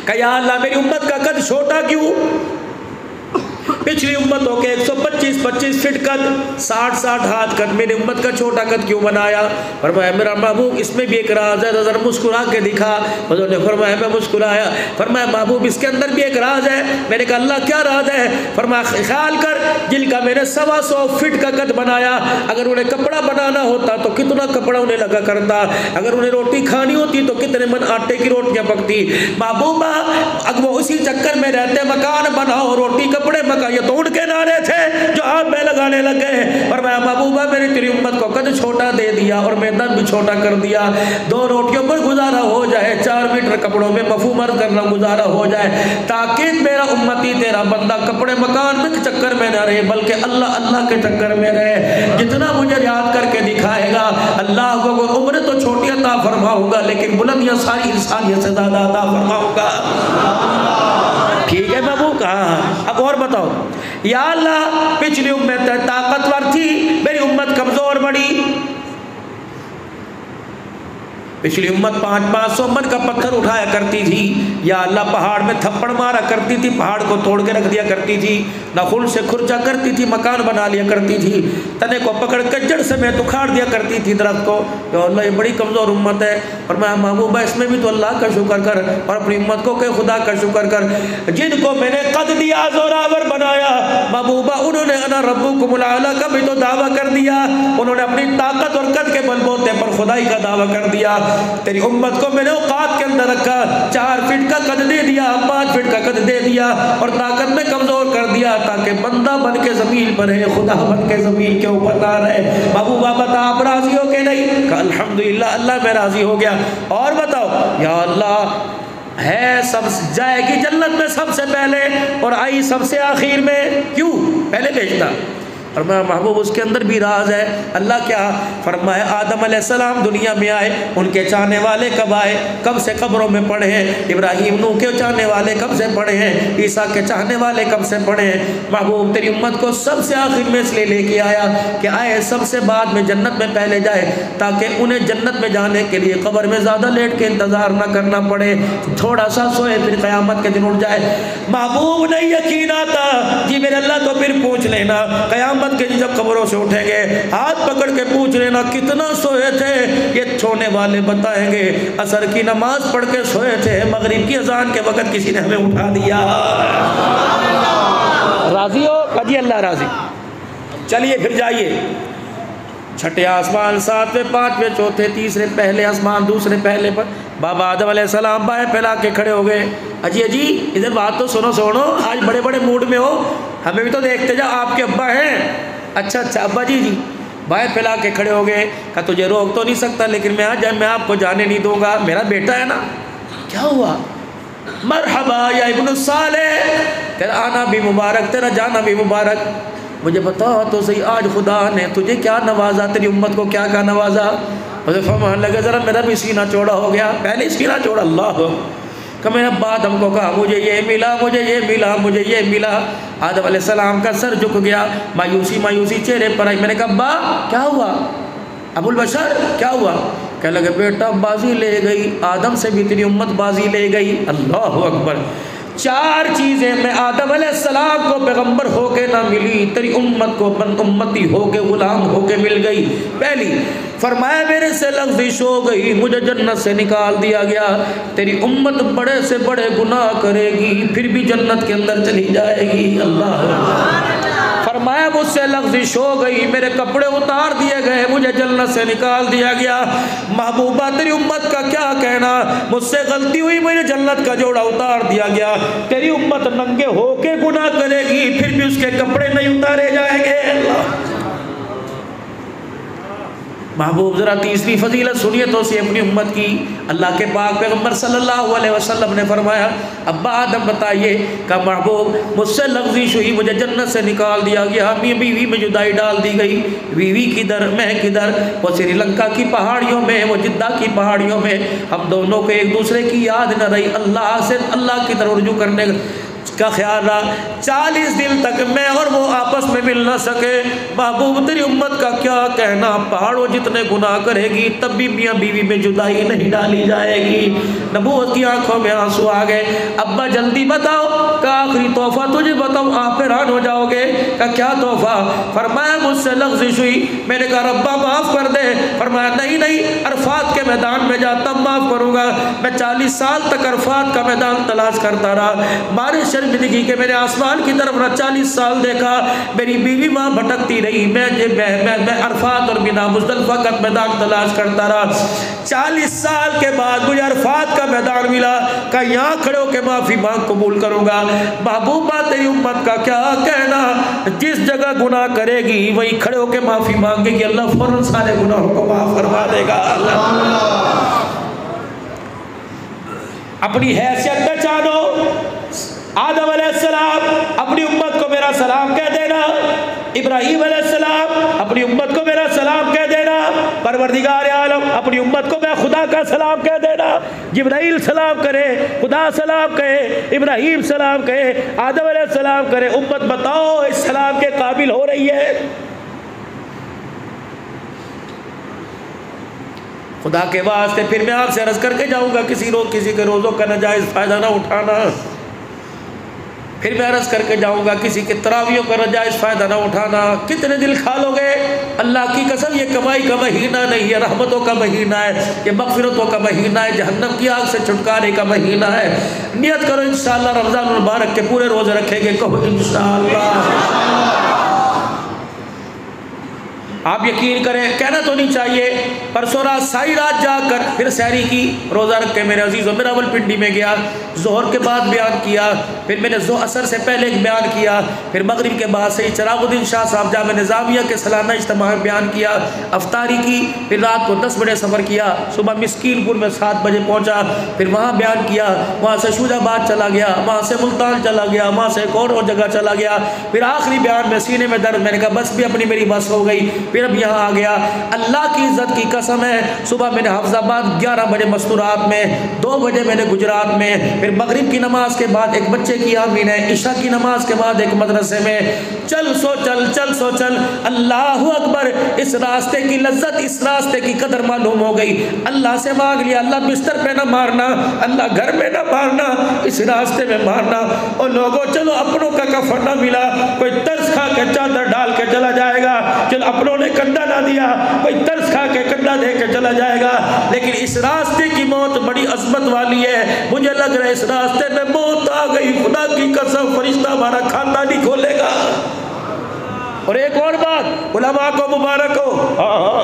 क्या अल्लाह मेरी उम्मत का कद छोटा क्यों? पिछली उम्मतों के 125-25 फीट कद, 60-60 हाथ कद, मेरी उम्मत का छोटा कद क्यों बनाया? फरमाया मेरा महबूब इसमें भी एक राज है, जरा मुस्कुरा के दिखा। उन्होंने फरमाया मैं मुस्कुराया। फरमाया महबूब इसके अंदर भी एक राज है। मैंने कहा अल्लाह क्या राज है? फरमाया ख्याल कर जिनका मैंने 125 फीट का कद बनाया, अगर उन्हें कपड़ा बनाना होता तो कितना कपड़ा उन्हें लगा करता, अगर उन्हें रोटी खानी होती तो कितने मन आटे की रोटियां पकती। महबूबा अगर वो उसी चक्कर में रहते, मकान बनाओ रोटी कपड़े मकान, ये तो उनके नारे थे जो आप में लगाने लग गए। और मैं महबूबा मेरी तेरी उम्मत को कद छोटा दे दिया और मैदान भी छोटा कर दिया। 2 रोटियों पर गुजारा हो जाए, 4 मीटर कपड़ों में मफहूम अर्ज करना गुजारा हो जाए, ताकि मेरा उम्मती तेरा बंदा कपड़े मकान में चक्कर में न रहे बल्कि अल्लाह अल्लाह के चक्कर में रहे। जितना मुझे याद करके दिखाएगा अल्लाह को उम्र तो छोटी अता फरमाऊंगा लेकिन बुलंदियां सारी इंसानियत से ज्यादा अता फरमाऊंगा। ठीक है बाबू कहा। अब और बताओ, या अल्लाह पिछली उम्मत ताकतवर थी, मेरी उम्मत कमजोर बड़ी। पिछली उम्मत 500-500 मन का पत्थर उठाया करती थी, या अल्लाह पहाड़ में थप्पड़ मारा करती थी, पहाड़ को तोड़ के रख दिया करती थी, नखुल से खुर्चा करती थी, मकान बना लिया करती थी, तने को पकड़ कर जड़ समेत उखाड़ दिया करती थी दरख्त को। तो अल्लाह ये बड़ी कमज़ोर उम्मत है। और मैं महबूबा इसमें भी तो अल्लाह का शुक्र कर और अपनी उम्मत को के खुदा का शुक्र कर, जिनको मैंने कद दिया जोरावर बनाया महबूबा, उन्होंने अना रब्बुकुमुल आला का भी तो दावा कर दिया, उन्होंने अपनी ताकत और कद के बलबूते पर खुदाई का दावा कर दिया। तेरी उम्मत को मैंने औकात के अंदर रखा, 4 फीट का कद दे दिया, 5 फीट का कद दे दिया और ताकत में कमजोर कर दिया, ताकि बंदा बन के जमीन पर रहे, खुदा बन के जमीन के ऊपर ना रहे। महबूबा बता आप राजी हो के नहीं? अल्हम्दुलिल्लाह अल्लाह मैं राजी हो गया। और बताओ, या अल्लाह है सब जाएगी जन्नत में सबसे पहले और आई सबसे आखिर में, क्यों पहले भेजता? और मैं महबूब उसके अंदर भी राज है। अल्लाह क्या फरमाए, आदम अलैहिस्सलाम दुनिया में आए, उनके चाहने वाले कब आए? कब से कब्रों में पड़े हैं। इब्राहीम नूह के चाहने वाले कब से पड़े हैं, ईसा के चाहने वाले कब से पड़े हैं। महबूब तेरी उम्मत को सबसे आखिर में इसलिए लेके आया कि आए सबसे बाद में जन्नत में पहले जाए, ताकि उन्हें जन्नत में जाने के लिए कब्र में ज़्यादा लेट के इंतज़ार ना करना पड़े, थोड़ा सा सोए फिर क़यामत के दिन उठ जाए। महबूब नहीं यकीन आता जी मेरे अल्लाह तो फिर पूछ लेना क़यामत के जब कब्रों से उठेंगे, हाथ पकड़ के पूछ लेना कितना सोए थे। ये सोने वाले बताएंगे असर की नमाज पढ़ के सोए थे, मगरिब की अजान के वक्त किसी ने हमें उठा दिया। राजी हो? कभी अल्लाह राजी। चलिए फिर जाइए, छठे आसमान, 7वें 5वें चौथे तीसरे पहले आसमान दूसरे पहले पर बाबा आदम अलैहिस्सलाम बाएं फैला के खड़े हो गए। अजी अजी इधर बात तो सुनो सुनो, आज बड़े बड़े मूड में हो, हमें भी तो देखते जाओ, आपके अब्बा हैं। अच्छा अच्छा अब्बा जी जी बाएं फैला के खड़े हो गए। कहा तुझे रोक तो नहीं सकता लेकिन मैं आपको जाने नहीं दूंगा, मेरा बेटा है ना। क्या हुआ? मरहबा या इब्न सालेह, तेरा आना भी मुबारक, तेरा जाना भी मुबारक। मुझे बताओ तो सही, आज खुदा ने तुझे क्या नवाजा, तेरी उम्मत को क्या क्या नवाजा? मुझे फरमान लगे ज़रा मेरा भी सीना चौड़ा हो गया। पहले सीना चौड़ा, अल्लाह का मेरा बात हमको कहा मुझे ये मिला, मुझे ये मिला, मुझे ये मिला। आदम अलैहिस्सलाम का सर झुक गया, मायूसी मायूसी चेहरे पर आई। मैंने कहा अब्बा क्या हुआ? अबुल बशर क्या हुआ? कह लगे बेटा बाजी ले गई, आदम से भी तेरी उम्मत बाजी ले गई। अल्लाह अकबर। 4 चीज़ें मैं आदम अलैहिस्सलाम को पैगंबर होके ना मिली, तेरी उम्मत को उम्मती होके गुलाम होके मिल गई। पहली फरमाया मेरे से लग़्ज़िश हो गई, मुझे जन्नत से निकाल दिया गया। तेरी उम्मत बड़े से बड़े गुनाह करेगी फिर भी जन्नत के अंदर चली जाएगी। अल्लाह। फरमाया मुझसे लग़्ज़िश हो गई, मेरे कपड़े उतार दिए गए, मुझे जन्नत से निकाल दिया गया। महबूबा तेरी उम्मत का क्या कहना, मुझसे गलती हुई, मुझे जन्नत का जोड़ा उतार दिया गया। तेरी उम्मत नंगे होके गुनाह करेगी फिर भी उसके कपड़े नहीं उतारे जाएंगे। महबूब ज़रा तीसरी फजीलत सुनिए तो सी अपनी उम्मत की। अल्लाह के पाक पैगम्बर सल्लल्लाहु अलैहि वसल्लम ने फरमाया, अब्बा आदम बताइए का महबूब मुझसे लफ्ज़िश हुई, मुझे जन्नत से निकाल दिया गया, बीवी में जुदाई डाल दी गई। बीवी किधर, मैं किधर, वो श्रीलंका की पहाड़ियों में, वो जिद्दा की पहाड़ियों में, हम दोनों को एक दूसरे की याद न रही। अल्लाह से अल्लाह की तरफ रुजू करने का ख्याल रहा। 40 दिन तक मैं और वो आपस में मिल ना सके। महबूब तेरी उम्मत का क्या कहना, पहाड़ों जितने गुनाह करेगी तब भी मियाँ बीवी में जुदाई नहीं डाली जाएगी। नबूवत की आंखों में आंसू आ गए। अब्बा जल्दी बताओ, का आखिरी तोहफा तुझे बताऊँ, आप हैरान हो जाओगे। का क्या तोहफा? फरमाया मुझसे लफ्ज़िश हुई। मैंने कहा रब्बा माफ़ कर दे। फरमाया नहीं नहीं, अरफात के मैदान में जा तब माफ़ करूँगा। मैं 40 साल तक अरफात का मैदान तलाश करता रहा। बारिश शर्मिंदगी के मैंने आसमान की तरफ 40 साल देखा, मेरी बीवी माँ भटकती रही। मैं अरफात और बिना मुज़दलिफ़ा का मैदान तलाश करता रहा। 40 साल के बाद मुझे अरफात का मैदान मिला। का यहाँ खड़े होकर माफ़ी मांग कबूल करूँगा। महबूबा तेरी उम्मत का क्या कहना, जिस जगह गुनाह करेगी वही खड़े होकर माफ़ी मांगेगी, अल्लाह फौरन सारे गुनाहों को माफ़ करवा देगा। अपनी हैसियत पहचानो। आदम अलैहिस्सलाम अपनी उम्मत को मेरा सलाम कह देना। इब्राहीम अलैहिस्सलाम अपनी उम्मत को मेरा सलाम कह देना। परवरदिगार आलम अपनी उम्मत को मैं खुदा का सलाम कह देना। जिब्राइल सलाम करे, खुदा सलाम कहे, इब्राहीम सलाम कहे, आदम अलैहिस्सलाम करे। उम्मत बताओ इस सलाम के काबिल हो रही है? खुदा के वास्ते फिर मैं आपसे अर्ज करके जाऊंगा, किसी के रोज़ों का नाजायज़ फ़ायदा ना उठाना। फिर मैं अर्ज करके जाऊंगा, किसी के तरावियों का नाजायज़ फ़ायदा ना उठाना। कितने दिल खा लोगे? अल्लाह की कसम ये कमाई का महीना नहीं है, रहमतों का महीना है, ये मग़फ़िरतों का महीना है, जहन्नम की आग से छुटकारे का महीना है। नियत करो इंशाअल्लाह रमज़ान मुबारक के पूरे रोज़े रखेंगे। कहो इंशाअल्लाह। आप यकीन करें, कहना तो नहीं चाहिए, परसों रात सारी रात जाकर फिर सहरी की, रोज़ा रख के मेरे अजीज़ों में रावलपिंडी में गया, ज़ोहर के बाद बयान किया, फिर मैंने असर से पहले एक बयान किया, फिर मगरिब के बाद से चिरागुद्दीन शाह साहब जामे निज़ामिया के सालाना इज्तिमा में बयान किया, अफ्तारी की, फिर रात को 10 बजे सफ़र किया, सुबह मिस्कीनपुर में 7 बजे पहुँचा, फिर वहाँ बयान किया, वहाँ से शूजाबाद चला गया, वहाँ से मुल्तान चला गया, वहाँ से एक और जगह चला गया, फिर आखिरी बयान में सीने में दर्द, मैंने कहा बस भी अपनी मेरी बस हो गई, फिर अब यहाँ आ गया। अल्लाह की इज़्ज़त की कसम है, सुबह मैंने हफ्ज़ाबाद 11 बजे मस्तूरात में, 2 बजे मैंने गुजरात में, फिर मगरिब की नमाज के बाद एक बच्चे की आमीन है, इशा की नमाज के बाद एक मदरसे में। चल सो चल, चल सो चल, अल्लाह अकबर। इस रास्ते की लज्जत, इस रास्ते की कदर मालूम हो गई। अल्लाह से मांग लिया, अल्लाह बिस्तर पे ना मारना, अल्लाह घर में ना मारना, इस रास्ते में मारना। और लोगों चलो अपनों का कफन ना मिला, कोई तरस खा के चादर डाल के चला जाएगा, चलो अपनों ने कंधा ना दिया, कोई तरस खा के कंधा दे के चला जाएगा। लेकिन इस रास्ते की मौत बड़ी अजमत वाली है। मुझे लग रहा है इस रास्ते में मौत आ गई, खुदा की कसम फरिश्ता हमारा खाना नहीं खोलेगा। और एक और बात, उलमा को मुबारक हो। हाँ,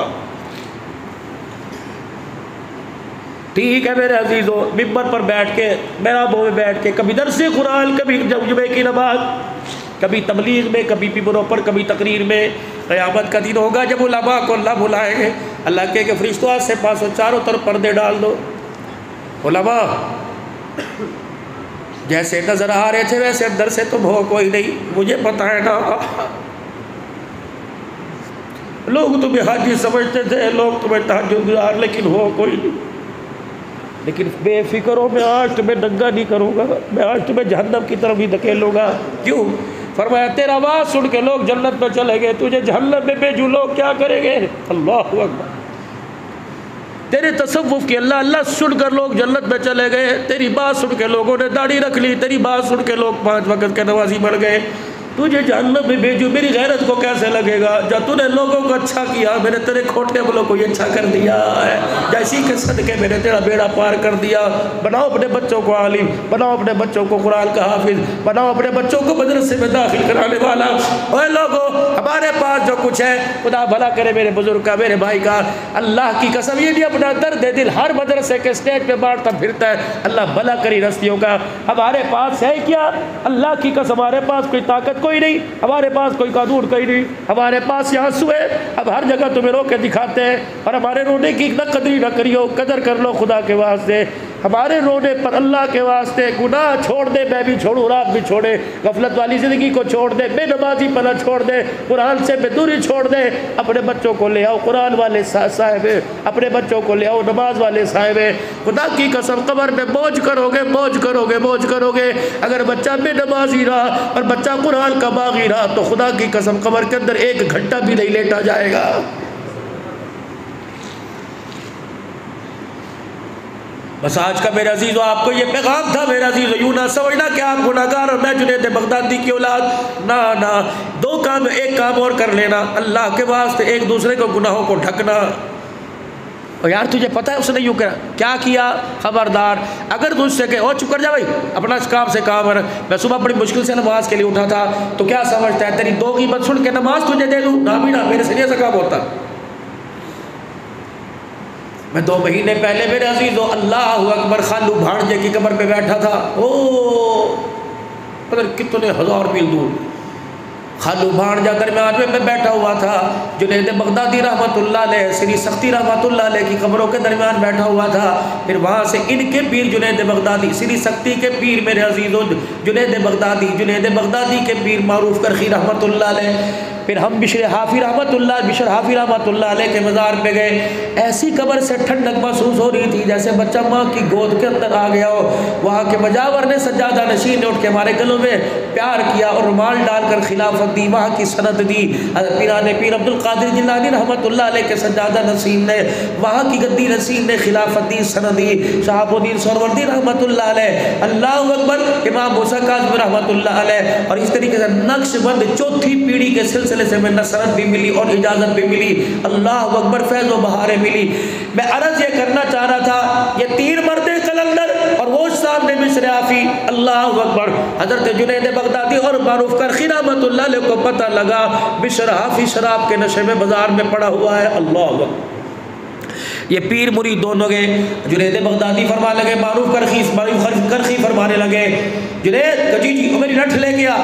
ठीक है मेरे अजीजों, मिंबर पर बैठ के, मेहराबों में बैठ के, कभी दरसे कुरान, कभी जुमे की नमाज, कभी तबलीग में, कभी मिंबरों पर, कभी तकरीर में। क़यामत का दिन होगा जब उलमा को अल्लाह बुलाएंगे, अल्लाह के फरिश्तों से पासों चारों तरफ पर्दे डाल दो। उलमा जैसे नजर आ रहे थे वैसे अंदर से तुम हो कोई नहीं, मुझे पता है ना। लोग तुम्हें हाजी समझते थे, लोग तुम्हें तहज्जुदगार, लेकिन हो कोई नहीं। लेकिन बेफिक्र हो, मैं आज तुम्हें दंगा नहीं करूँगा, मैं आज तुम्हें जहन्नम की तरफ ही धकेलूँगा। क्यों? फरमाया तेरा आवाज़ सुन के लोग जन्नत में चले गए, तुझे जहन्नम में भेजूँ, लोग क्या करेंगे? अल्लाहु अकबर। तेरे तसव्वुफ की अल्लाह अल्लाह सुनकर लोग जन्नत में चले गए, तेरी बात सुन के लोगों ने दाढ़ी रख ली, तेरी बात सुन के लोग 5 वक्त के नमाजी बन गए, तुझे जहन्नम में भेजूँ, मेरी गैरत को कैसे लगेगा? जब तूने लोगों को अच्छा किया, मैंने तेरे खोटे वालों को अच्छा कर दिया है, जैसी के सदके मैंने तेरा बेड़ा पार कर दिया। बनाओ अपने बच्चों को आलिम, बनाओ अपने बच्चों को कुरान का हाफिज, बनाओ अपने बच्चों को मदरसे में दाखिल कराने वाला। ओए लोगों, हमारे पास जो कुछ है, खुदा भला करे मेरे बुजुर्ग का, मेरे भाई का, अल्लाह की कसम ये भी अपना दर्द दिल हर मदरसे के स्टेज पे बांटता फिरता है। अल्लाह भला करी रस्तियों का। हमारे पास है क्या? अल्लाह की कसम हमारे पास कोई ताकत कोई नहीं, हमारे पास कोई कानून कोई नहीं, हमारे पास यहाँ आंसू है, अब हर जगह तुम्हें रो के दिखाते हैं और हमारे रोने की न कदरी न करियो, कदर कर लो खुदा के वास्ते। हमारे रोने पर अल्लाह के वास्ते गुनाह छोड़ दे, मैं भी छोड़ूँ, रात भी छोड़े, गफलत वाली ज़िंदगी को छोड़ दे, बेनमाजी पना छोड़ दे, कुरान से बेदूरी छोड़ दे, अपने बच्चों को ले आओ कुरान वाले साहिब, अपने बच्चों को ले आओ नमाज वाले साहिब। खुदा की कसम कब्र में मौज करोगे, मौज करोगे, मौज करोगे। अगर बच्चा बेनमाजी रहा और बच्चा कुरान का बागी रहा तो खुदा की कसम कब्र के अंदर 1 घंटा भी नहीं लेटा जाएगा। बस आज का मेरे अजीज़ो आपको ये पैगाम था मेरे अजीज़ो, यूँ ना समझना कि आप गुनाहगार और मैं जुनैद बगदादी की औलाद, ना ना, 2 काम, एक काम और कर लेना, अल्लाह के वास्ते एक दूसरे को गुनाहों को ढकना। और यार तुझे पता है उसने यूँ क्या किया, खबरदार अगर तुझसे कहे ओ चुप कर जा भाई, अपना काम से काम रख, मैं सुबह बड़ी मुश्किल से नमाज के लिए उठा था तो क्या समझता है तेरी 2 की बात सुन के नमाज तुझे दे दूँ, ना भी ना, मेरे से नहीं ऐसा काम होता। मैं 2 महीने पहले मेरे अजीज़ो अल्लाह अकबर खालू भाणजे की कब्र पे बैठा था, ओ पता कितने 1000 मील दूर खालू भाणजा दरमियान में मैं बैठा हुआ था। जुनैद बगदादी रहमतुल्लाह अलैह, श्री सख्ती रहमतुल्लाह अलैह की कब्रों के दरमियान बैठा हुआ था। फिर वहाँ से इनके पीर जुनैद बगदादी, श्री सख्ती के पीर मेरे अजीज़ो जुनैद बगदादी के पीर मारूफ करखी रहमतुल्लाह अलैह, फिर हम बिशर हाफी रहमतुल्लाह अलैह के मज़ार पे गए। ऐसी कब्र से ठंडक महसूस हो रही थी जैसे बच्चा माँ की गोद के अंदर आ गया हो। वहाँ के मजावर ने, सज्जादा नशीन ने उठ के हमारे गलों में प्यार किया और रुमाल डालकर खिलाफत दी, वहाँ की सनद दी। पीर अब्दुल कादिर जिलानी रहमतुल्लाह अलैह के सज्जादा नसीन ने, वहाँ की गद्दी नसीन ने खिलाफत दी, सनद दी। शहाबुद्दीन सोहरवर्दी रहमतुल्लाह अलैह, अल्लाहु अकबर, इमाम मूसा काज़िम रहमतुल्लाह अलैह, और इस तरीके से नक्शबंद 4थी पीढ़ी के सिलसिले से में नसरत भी मिली और इजाज़त भी मिली। अल्लाहु अकबर, फैज़ व बहारें मिली। मैं अर्ज़ ये करना चाह रहा था, ये 3 मर्दे कलंदर और वो सामने बिशर हाफी, अल्लाहु अकबर, हज़रत जुनैद बगदादी और मारूफ करखी रहमतुल्लाह अलैह को पता लगा बिशर हाफी शराब के नशे में बाजार में पड़ा हुआ है। अल्लाहु अकबर, ये पीर मुरीद दोनों गए। जुनैद बगदादी फरमा लगे, मारूफ करखी फरमाने लगे, जुनैद जी मेरी लठ लेके आ।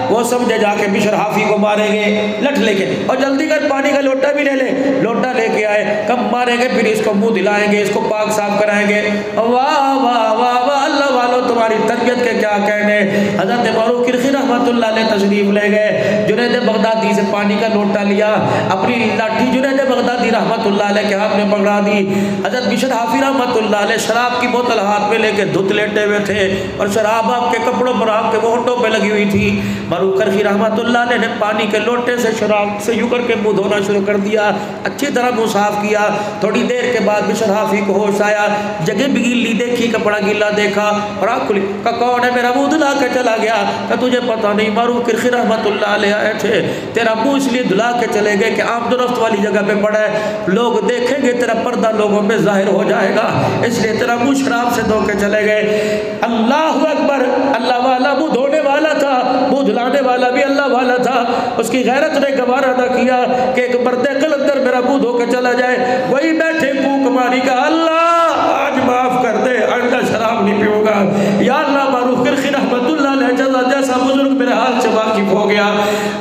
वो समझे जाके बिशर हाफी को मारेंगे, लठ लेके, और जल्दी कर पानी का लोटा भी ले ले। लोटा लेके आए, कब मारेंगे, फिर इसको मुंह दिलाएंगे, इसको पाक साफ कराएंगे। वाह वाह वाह वाह, अल्लाह वालों तुम्हारी तरबियत के क्या कहने। हज़रत मारूफ करखी रहमतुल्लाह अलैह तशरीफ ले गए। जुनैद बगदादी से पानी का लोटा लिया, अपनी लाठी जुनैद बगदादी रहमतुल्लाह अलैह के हाथ में पकड़ा दी। हज़रत बिशर हाफी रहमतुल्लाह अलैह शराब की बोतल हाथ में लेके धुत लेटे हुए थे और शराब आपके कपड़ों पर, आपके होंठों पे लगी हुई थी। मारूफ करखी रहमतुल्लाह अलैह ने पानी के लोटे से शराब से यूं करके मुंह धोना शुरू कर दिया, अच्छी तरह मुंह साफ किया। थोड़ी देर के बाद बिशर हाफी को होश आया, जगह भी गीली देखी, कपड़ा गीला देखा और आँख खुली, का कौन है, मेरा मुंह धुला के चला गया। का तुझे पता नहीं, मारूफ करखी रहमतुल्लाह अलैह आए थे, तेरा मुँह इसलिए धुला के चले गए कि आमदोरफ्त वाली जगह पे पड़ा है, लोग देखेंगे, तेरा पर्दा लोगों में जाहिर हो जाएगा, इसलिए तेरा मुँह शराब से धो के चले गए। अल्लाह अकबर, अल्लाह वाला मुँह धोने वाला था, मुँह धुलाने वाला भी अल्लाह वाला था। उसकी गैरत ने गवारा न किया कि एक मर्दे कलंदर मेरा मुँह धो के चला जाए। वही बैठे फूंक मारी का, अल्लाह आज माफ कर दे, आइंदा शराब नहीं पीऊंगा। या अल्लाह, मारूफ करखी रहमतुल्लाह अलैह जैसा बुजुर्ग मेरे हाल से वाकिफ हो गया।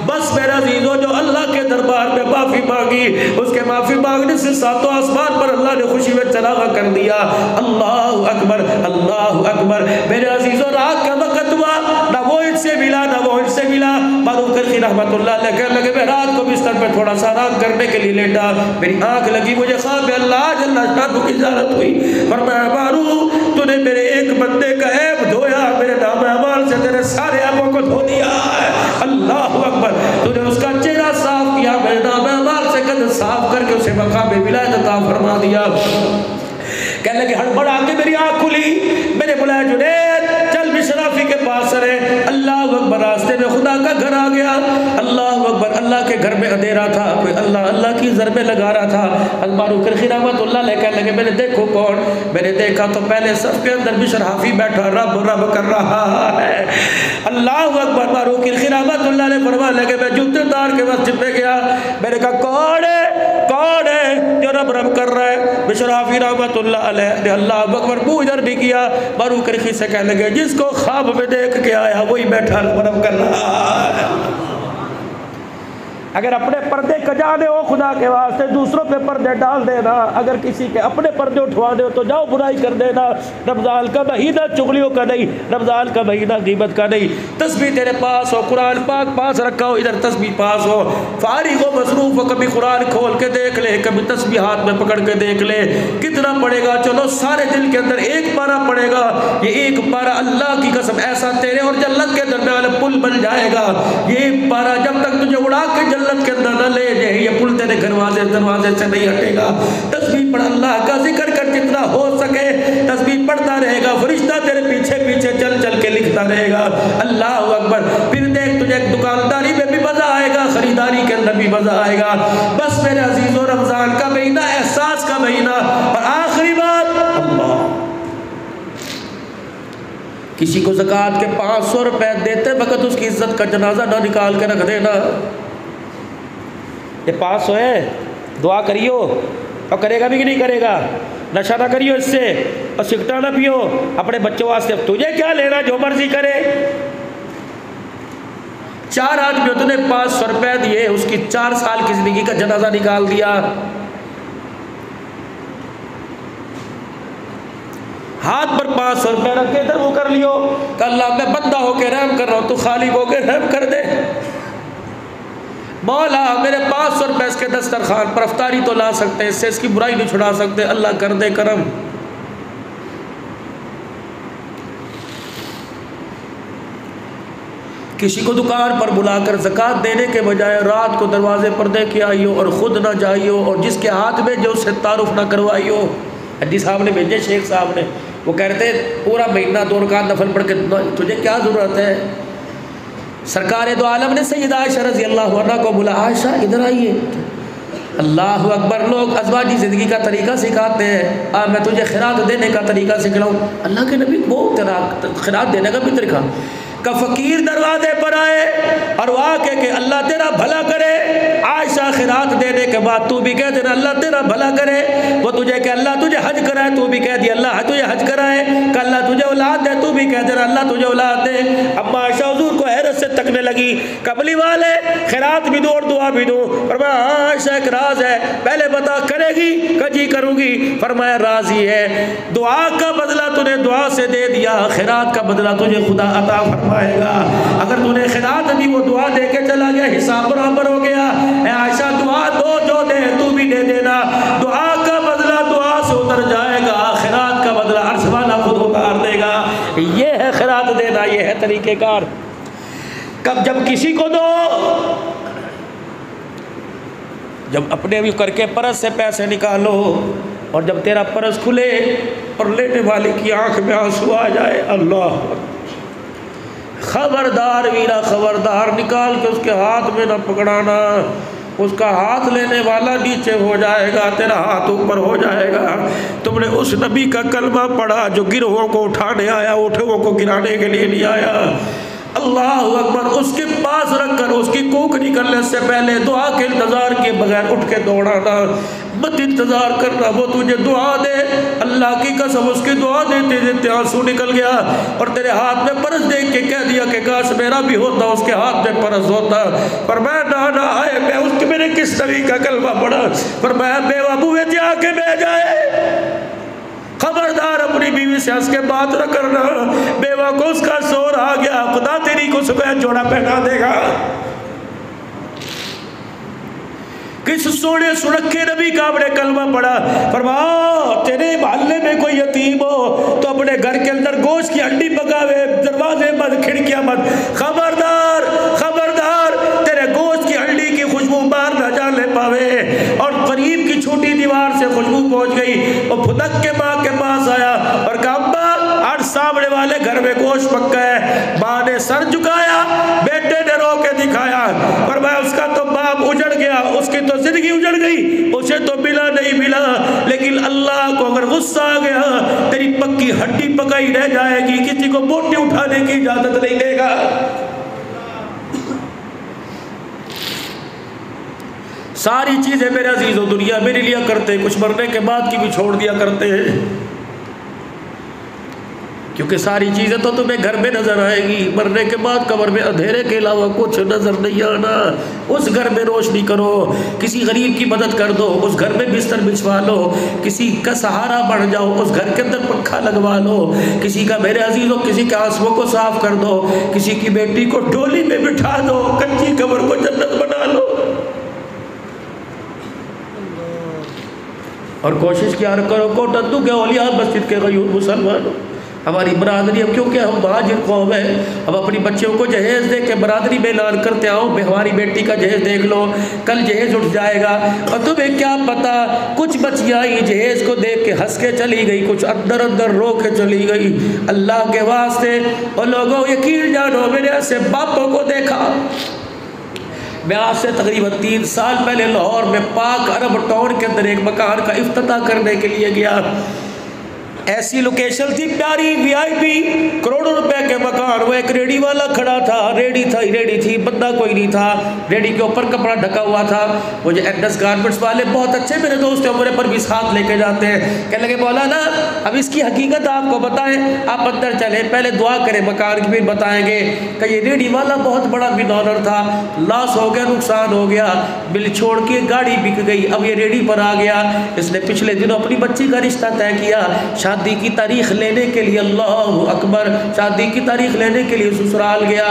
बस मेरा अजीज़ों, जो अल्लाह के दरबार में माफ़ी मांगी, उसके माफ़ी मांगने से 7 आसमान पर अल्लाह ने खुशी में चरागा कर दिया। अल्लाह अकबर, अल्लाह अकबर। मेरे अजीज़ों, रात का वक़्त हुआ, ना वो इनसे मिला ना वो इनसे मिला। मारूफ करखी रहमतुल्लाह अलैह कहने लगे, मैं रात को बिस्तर पर थोड़ा सा आराम करने के लिए लेटा, मेरी आँख लगी, मुझे ख्वाब में अल्लाह जल्ला शाह की ज़ियारत हुई। फरमाया, मारूफ तूने मेरे एक बंदे का ऐब धोया, मेरे नाम अमाल से तेरे सारे ऐबों को धो दिया है। अल्लाह अकबर, तूने उसका चेहरा साफ किया, मेरे नाम अमाल से कद साफ करके उसे मकाम विलायत अता फरमा दिया। कहने लगे, हड़बड़ा के मेरी आँख खुली, मैंने बुलाया, जुनैद चल बिशर हाफी के पास रहे। अल्लाह अकबर, रास्ते में खुदा का घर आ गया। अल्लाह अकबर, अल्लाह के घर में अंधेरा था, कोई अल्लाह अल्लाह की ज़रबे लगा रहा था। मारूफ करखी रहमतुल्लाह अलैह कहने लगे, मैंने देखो कौन, मैंने देखा तो पहले सब के अंदर बिशर हाफी बैठा रब रब कर रहा है। अल्लाह अकबर, मारूफ करखी रहमतुल्लाह अलैह फरमाने लगे, मैं जूते उतार के मस्जिद में गया, मैंने कहा कौन है जो रब रब कर रहा है। बिशर हाफी रहमतुल्लाह अलैह ने अल्लाह अकबर मुँह इधर भी किया। मारूफ करखी से कहने लगे, जिसको ख्वाब में देख के आया वही बैठा रब रब कर रहा है। अगर अपने पर्दे कजा दे हो खुदा के वास्ते, दूसरों पे पर्दे डाल देना। अगर किसी के अपने पर्दे उठवा दे तो जाओ बुराई कर देना। रमज़ान का महीना चुगलियों का नहीं, रमज़ान का महीना गीबत का नहीं। तस्बीह तेरे पास हो, कुरान पाक पास रखा हो, इधर तस्बीह पास हो, फारिग हो, मसरूफ हो, कभी कुरान खोल के देख ले, कभी तस्बीह हाथ में पकड़ के देख ले। कितना पड़ेगा? चलो सारे दिल के अंदर एक पारा पड़ेगा। ये एक पारा अल्लाह की कसम ऐसा तेरे और जन्नत के दरमियान पुल बन जाएगा। ये पारा जब तक तुझे उड़ा के जन्नत के अंदर न ले जाए, ये पुल तेरे दरवाजे से नहीं हटेगा। तस्बीह पढ़, अल्लाह का जिक्र कर, जितना हो सके तस्बीह पढ़ता रहेगा। फरिश्ता तेरे पीछे पीछे चल चल के लिखता रहेगा। अल्लाह अकबर। फिर देख तुझे दुकानदारी में भी मजा आएगा, खरीदारी के अंदर भी मजा आएगा। बस मेरे अजीजों, रमजान का महीना एहसास का महीना। और आखिरी बात, अल्लाह, किसी को ज़कात के 500 रुपए देते वक्त उसकी इज्जत का जनाजा ना निकाल के रख देना। ये 500 है, दुआ करियो। और करेगा भी कि नहीं करेगा? नशा ना करियो इससे, और सिगरेट ना पियो अपने बच्चों वास्ते। तुझे क्या लेना, जो मर्जी करे। 4 आदमियों तूने 500 रुपए दिए, उसकी 4 साल की जिंदगी का जनाजा निकाल दिया। हाथ पर 500 रुपए रख के इधर वो कर लियो, अल्लाह मैं बंदा होके रहम कर रहा हूँ, तू खालिक होके रहम कर दे। मौला मेरे 500 रुपए इसके दस्तरखान पर अफ्तारी तो ला सकते, इससे इसकी बुराई नहीं छुड़ा सकते, अल्लाह कर दे करम। किसी को दुकान पर बुलाकर ज़कात देने के बजाय रात को दरवाजे पर दे के आइयो और ख़ुद ना जाइयो, और जिसके हाथ में जो उससे तारुफ ना करवाइयो। हजी साहब ने भेजे, शेख साहब ने, वो कहते पूरा महीना 2 रकात नफल पढ़ के तुझे क्या ज़रूरत है। सरकार दो आलम ने सैयदा आयशा रज़ी अल्लाह अन्हा को बोला, आयशा इधर आइए। अल्लाह अकबर। लोग अज़वाजी ज़िंदगी का तरीका सिखाते हैं। मैं तुझे खिरात देने का तरीका सिखलाऊँ। अल्लाह के नबी वो खिरात देने का भी तरीका का फ़कीर दरवाजे पर आए और वो आके कि अल्लाह तेरा भला करे। आयशा खिरात देने के बाद तू भी कह देना अल्लाह तेरा भला करे। वो तुझे कह अल्लाह तुझे हज कराए, तू भी कह दिया अल्लाह तुझे हज कराए। अल्लाह तुझे औलाद दे, तू भी कह देना अल्लाह तुझे औलाद दे। अम्मा आयशा हुजूर को हैरत से तकने लगी, कबली वाले खिरात भी दो और दुआ भी दो। फरमाया आयशा एक राज है, पहले बता करेगी? कजी करूँगी। फरमाया राजी है। दुआ का बदला तूने दुआ से दे दिया, खिरात का बदला तुझे खुदा अता फरमाएगा। अगर तूने खिरात दी, वो दुआ दे के चला गया, हिसाब बराबर हो गया। आयशा दुआ दो, जो दे तू भी दे देना। दुआ का बदला दुआ से उतर जाएगा, खिरात का बदला अर्श वाला खुद उतार देगा। ये है खिरात देना, ये है तरीक़ेकार। कब जब किसी को दो, जब अपने भी करके परस से पैसे निकालो, और जब तेरा परस खुले और लेने वाले की आंख में आंसू आ जाए, अल्लाह खबरदार वीरा खबरदार, निकाल के उसके हाथ में न पकड़ाना। उसका हाथ लेने वाला नीचे हो जाएगा, तेरा हाथ ऊपर हो जाएगा। तुमने उस नबी का कलमा पढ़ा जो गिरोहों को उठाने आया, उठों को गिराने के लिए नहीं आया। अल्लाह अकबर। उसके पास रखकर उसकी कोख निकलने से पहले दुआ के इंतज़ार के बगैर उठ के दौड़ाना, मत इंतज़ार करना वो तुझे दुआ दे। अल्लाह की कसम उसकी दुआ देते देते आंसू निकल गया, और तेरे हाथ में परस देख के कह दिया कि काश मेरा भी होता, उसके हाथ में परस होता। पर मैं ना आए, मैं उसके मेरे किस तरीके का कलमा पढ़ा। पर मैं बेवबूए जाके बह जाए। खबरदार अपनी बीवी से हंस के बात न करना, बेवा को उसका शोर आ गया, खुदा तेरी को सुबह जोड़ा पहना देगा। किस सोने सुरखे नबी का अपने कलमा पड़ा। फरमाओ तेरे मोहल्ले में कोई यतीम हो तो अपने घर के अंदर गोश्त की हड्डी पकावे, दरवाजे बंद, खिड़कियां बंद। खबरदार खबरदार, तेरे गोश्त की हड्डी की खुशबू बाहर न जाने पावे। और करीब की छोटी दीवार से खुशबू पहुंच गई, और फुदक के माँ के पास आया और कहा अम्मा आज सामने वाले घर में गोश्त पक्का है। माँ ने सर झुकाया, बेटे ने रो के दिखाया। पर मैं उसका तो बाप उजड़ गया, उसकी तो जिंदगी उजड़ गई, उसे तो मिला नहीं मिला। लेकिन अल्लाह को अगर गुस्सा आ गया, तेरी पक्की हड्डी पकाई रह जाएगी, किसी को बोटी उठाने की इजाजत नहीं देगा। सारी चीजें मेरे अजीजों दुनिया मेरे लिए करते, कुछ मरने के बाद की भी छोड़ दिया करते हैं। क्योंकि सारी चीज़ें तो तुम्हें घर में नजर आएगी, मरने के बाद कब्र में अंधेरे के अलावा कुछ नजर नहीं आना। उस घर में रोशनी करो, किसी गरीब की मदद कर दो, उस घर में बिस्तर बिछवा लो, किसी का सहारा बन जाओ, उस घर के अंदर पंखा लगवा लो, किसी का, मेरे अजीजों, किसी के आंसुओं को साफ कर दो, किसी की बेटी को डोली में बिठा दो, कच्ची कब्र को जन्नत बना लो। और कोशिश क्या करो कोटद्दू के औलिया मस्जिद के गयूर मुसलमानों, हमारी बरादरी, अब क्योंकि हम महाजिर कौम है, अब अपनी बच्चों को जहेज़ दे के बरादरी में ऐलान करते आओ हमारी बेटी का जहेज़ देख लो, कल जहेज़ उठ जाएगा। और तुम्हें क्या पता, कुछ बच्चियाँ ही जहेज़ को देख के हंस के चली गई, कुछ अंदर अंदर रो के चली गई। अल्लाह के वास्ते और लोगों यकीन जानो, मैंने ऐसे बापों को देखा। मैं आज से तकरीबन 3 साल पहले लाहौर में पाक अरब टाउन के अंदर एक मकान का इफ्तिताह करने के लिए गया। ऐसी लोकेशन थी प्यारी, वीआईपी, करोड़ों रुपए के मकान। वो एक रेडी वाला खड़ा था, रेडी थी, बंदा कोई नहीं था, रेडी के ऊपर कपड़ा ढका हुआ था। वो जो एंडस गारमेंट्स वाले बहुत अच्छे मेरे दोस्त हैं, मेरे पर भी साथ लेके जाते हैं। कहने लगे मौलाना अब इसकी हकीकत आपको बताएं, आप अंदर चले, पहले दुआ करें मकान की, फिर बताएंगे कि ये रेडी वाला बहुत बड़ा बिनॉनर था, लॉस हो गया, नुकसान हो गया, बिल छोड़ के गाड़ी बिक गई, अब ये रेडी पर आ गया। इसने पिछले दिनों अपनी बच्ची का रिश्ता तय किया, शादी की तारीख लेने के लिए, अल्लाह अकबर, शादी की तारीख लेने के लिए ससुराल गया।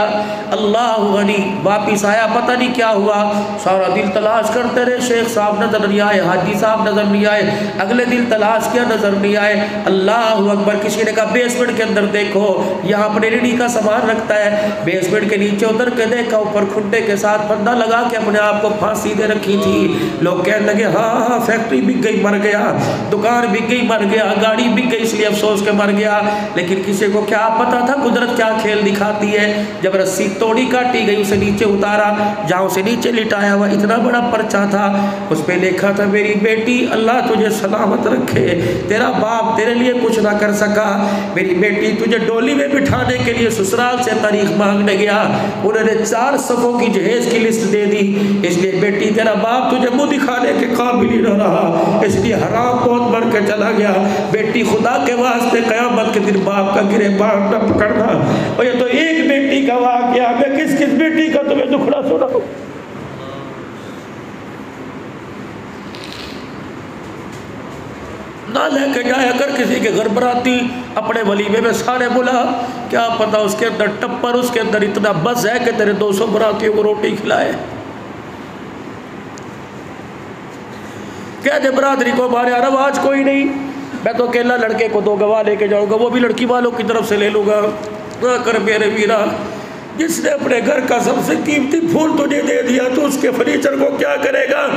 अल्लाह गनी, वापिस आया, पता नहीं क्या हुआ, सारा दिल तलाश करते रहे, शेख साहब नजर नहीं आए, हाजी साहब नजर नहीं आए, अगले दिन तलाश किया, नजर नहीं आए। अल्लाह अकबर, किसी ने कहा बेसमेंट के अंदर देखो, यहाँ अपने रेडी का सामान रखता है। बेसमेंट के नीचे उतर के देखा, ऊपर खुंडे के साथ बंदा लगा के अपने आप को फांसी दे रखी थी। लोग कहने लगे हाँ, फैक्ट्री बिक गई, मर गया, दुकान बिक गई, मर गया, गाड़ी बिक गई, इसलिए अफसोस के मर गया। लेकिन किसी को क्या पता था कुदरत क्या खेल दिखाती है। जब रस्सी तोड़ी काटी गई, उसे नीचे उतारा, जहाँ उसे नीचे लिटाया हुआ इतना बड़ा पर्चा था, उस पर लिखा था मेरी बेटी अल्लाह तुझे सलामत रखे, तेरा बाप तेरे लिए कुछ ना कर सका, मेरी बेटी तुझे डोली में बिठाने के लिए ससुराल से तारीख मांगने गया, उन्होंने 4 सफ़ों की जहेज की लिस्ट दे दी, इसलिए बेटी तेरा बाप तुझे मुँह दिखाने के काबिल ही न रहा, इसलिए हराम मौत मर के चला गया। बेटी खुदा के वास्ते क़यामत के दिन बाप का गिरबान न पकड़ना। और ये तो एक बेटी का वाक़या, मैं किस किस बेटी का तुम्हें दुखड़ा सुनाऊं। ना लेके जाया कर किसी के घर बराती, अपने वलीमे में सारे बुला, क्या पता उसके अंदर टप्पर, उसके अंदर इतना बस है कि तेरे 200 बरातियों को रोटी खिलाए। कह दे बरादरी को हमारे यहाँ रवाज कोई नहीं, मैं तो अकेला लड़के को 2 गवाह लेके जाऊंगा, वो भी लड़की वालों की तरफ से ले लूँगा। ना कर मेरे वीरा, जिसने अपने घर का सबसे कीमती फूल तुझे दे दिया, तो उसके फर्नीचर को क्या करेगा।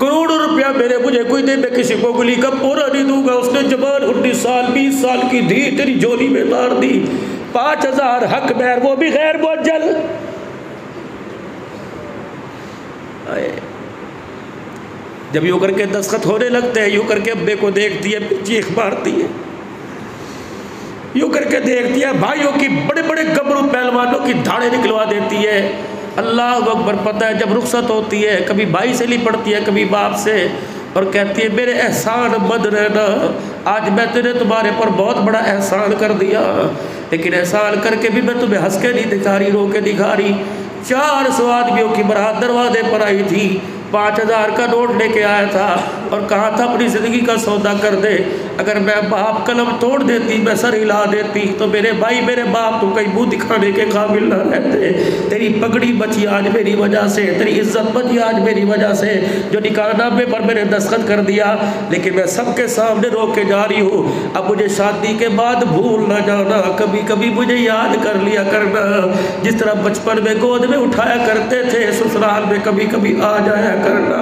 करोड़ों रुपया मेरे मुझे कोई दे, मैं किसी को गुली का पूरा नहीं दूंगा। उसने जबान 19 साल 20 साल की धी तेरी झोली में मार दी, 5000 हक मैर, वो भी गैर मुअज्जल। जब यूँ करके दस्तखत होने लगते हैं, यूँ करके अब्बे को देखती है, फिर चीख मारती है, यूँ करके देखती है, भाइयों की बड़े बड़े गबरू पहलवानों की धाड़े निकलवा देती है। अल्लाह अकबर, पता है जब रुखसत होती है, कभी भाई से लिपटती है, कभी बाप से, और कहती है मेरे एहसान मत रहना, आज मैं तेरे तुम्हारे पर बहुत बड़ा एहसान कर दिया, लेकिन एहसान करके भी मैं तुम्हें हंस के नहीं दिखा रही, रो के दिखा रही। 400 आदमियों की बारात दरवाजे पर आई थी, 5000 का नोट लेके आया था और कहा था अपनी ज़िंदगी का सौदा कर दे, अगर मैं बाप कलम तोड़ देती, मैं सर हिला देती, तो मेरे भाई मेरे बाप तो कहीं मुँह दिखाने के काबिल ना रहते। तेरी पगड़ी बची आज मेरी वजह से, तेरी इज्जत बची आज मेरी वजह से, जो निकाहनामे पर मैंने दस्तखत कर दिया, लेकिन मैं सबके सामने रोक के जा रही हूँ। अब मुझे शादी के बाद भूल ना जाना, कभी कभी मुझे याद कर लिया करना, जिस तरह बचपन में गोद में उठाया करते थे, ससुराल में कभी कभी आ जाया करना।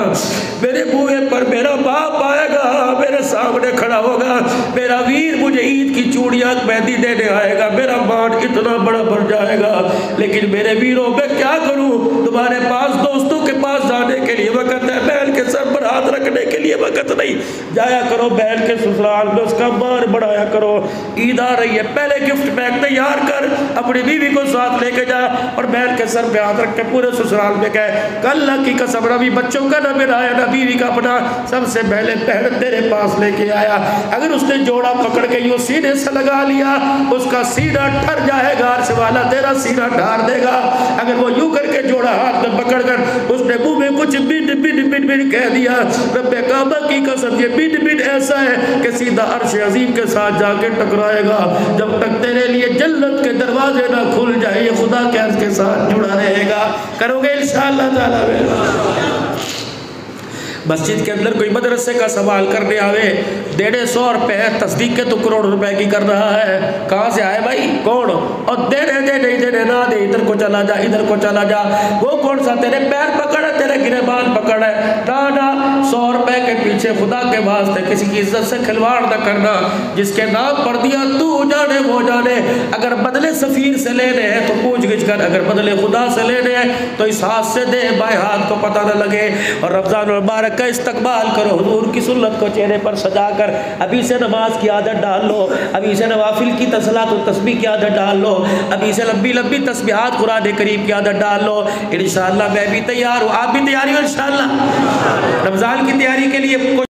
मेरे बूहे पर मेरा बाप आएगा, मेरे सामने खड़ा होगा, मेरा वीर मुझे ईद की चूड़ियां मेहंदी देने आएगा, मेरा मान इतना बड़ा बढ़ जाएगा। लेकिन मेरे वीरों मैं क्या करूं, तुम्हारे पास दोस्तों के पास जाने के लिए वक्त है, महल के सर पर हाथ रखने के लिए वक्त दिक्कत नहीं, जाया करो बहन के ससुराल में, उसका मान बढ़ाया करो। ईद आ रही है, पहले गिफ्ट बैग तैयार कर, अपनी बीवी को साथ लेके जा और बहन के सर पे हाथ रख के पूरे ससुराल में कहे कल की कसम नबी बच्चों का न मिलाया न बीवी का अपना, सबसे पहले बहन तेरे पास लेके आया। अगर उसने जोड़ा पकड़ के यूं सीने से लगा लिया, उसका सीना ठर जाएगा, अर्श वाला तेरा सीना ढार देगा। अगर वो यूं करके जोड़ा हाथ में पकड़ कर उसने मुंह में कुछ बिन बिन बिन बिन कह दिया, रब्बे काबा की कसम ये बिन बिन ऐसा है कि सीधा अर्श अजीम के साथ जाके टकराएगा। जब तक तेरे लिए जन्नत के दरवाजे ना खुल जाए, ये खुदा के अर्श के साथ जुड़ा रहेगा। करोगे इंशाअल्लाह ताला। मस्जिद के अंदर कोई मदरसे का सवाल करने आवे, 150 रुपए तस्दीक के तो करोड़ रुपए की कर रहा है, कहाँ से आए भाई कौन? और देने दे नहीं देने ना दे, इधर को चला जा इधर को चला जा, वो कौन सा तेरे पैर पकड़ है, तेरे गिरेबान पकड़ है? ना 100 रुपए के पीछे खुदा के वास्ते किसी की इज्जत से खिलवाड़ न करना। जिसके नाम पढ़ दिया तू जाने वो जाने, अगर बदले सफीर से लेने हैं तो पूछ गिछ कर, अगर बदले खुदा से लेने हैं तो इस हाथ से दे, बाएं हाथ को पता न लगे। और रमजान मुबारक का इस्तकबाल करो, हुजूर की सुन्नत को चेहरे पर सजा कर अभी से नमाज की आदत डाल लो, अभी से नवाफिल की तसलात और तस्बीह की आदत डाल लो, अभी से लंबी लंबी तस्बीहात कुरान करीम की आदत डाल लो। इंशाअल्लाह मैं भी तैयार हूँ, आप भी तैयारी हो इंशाअल्लाह। रमजान की तैयारी के लिए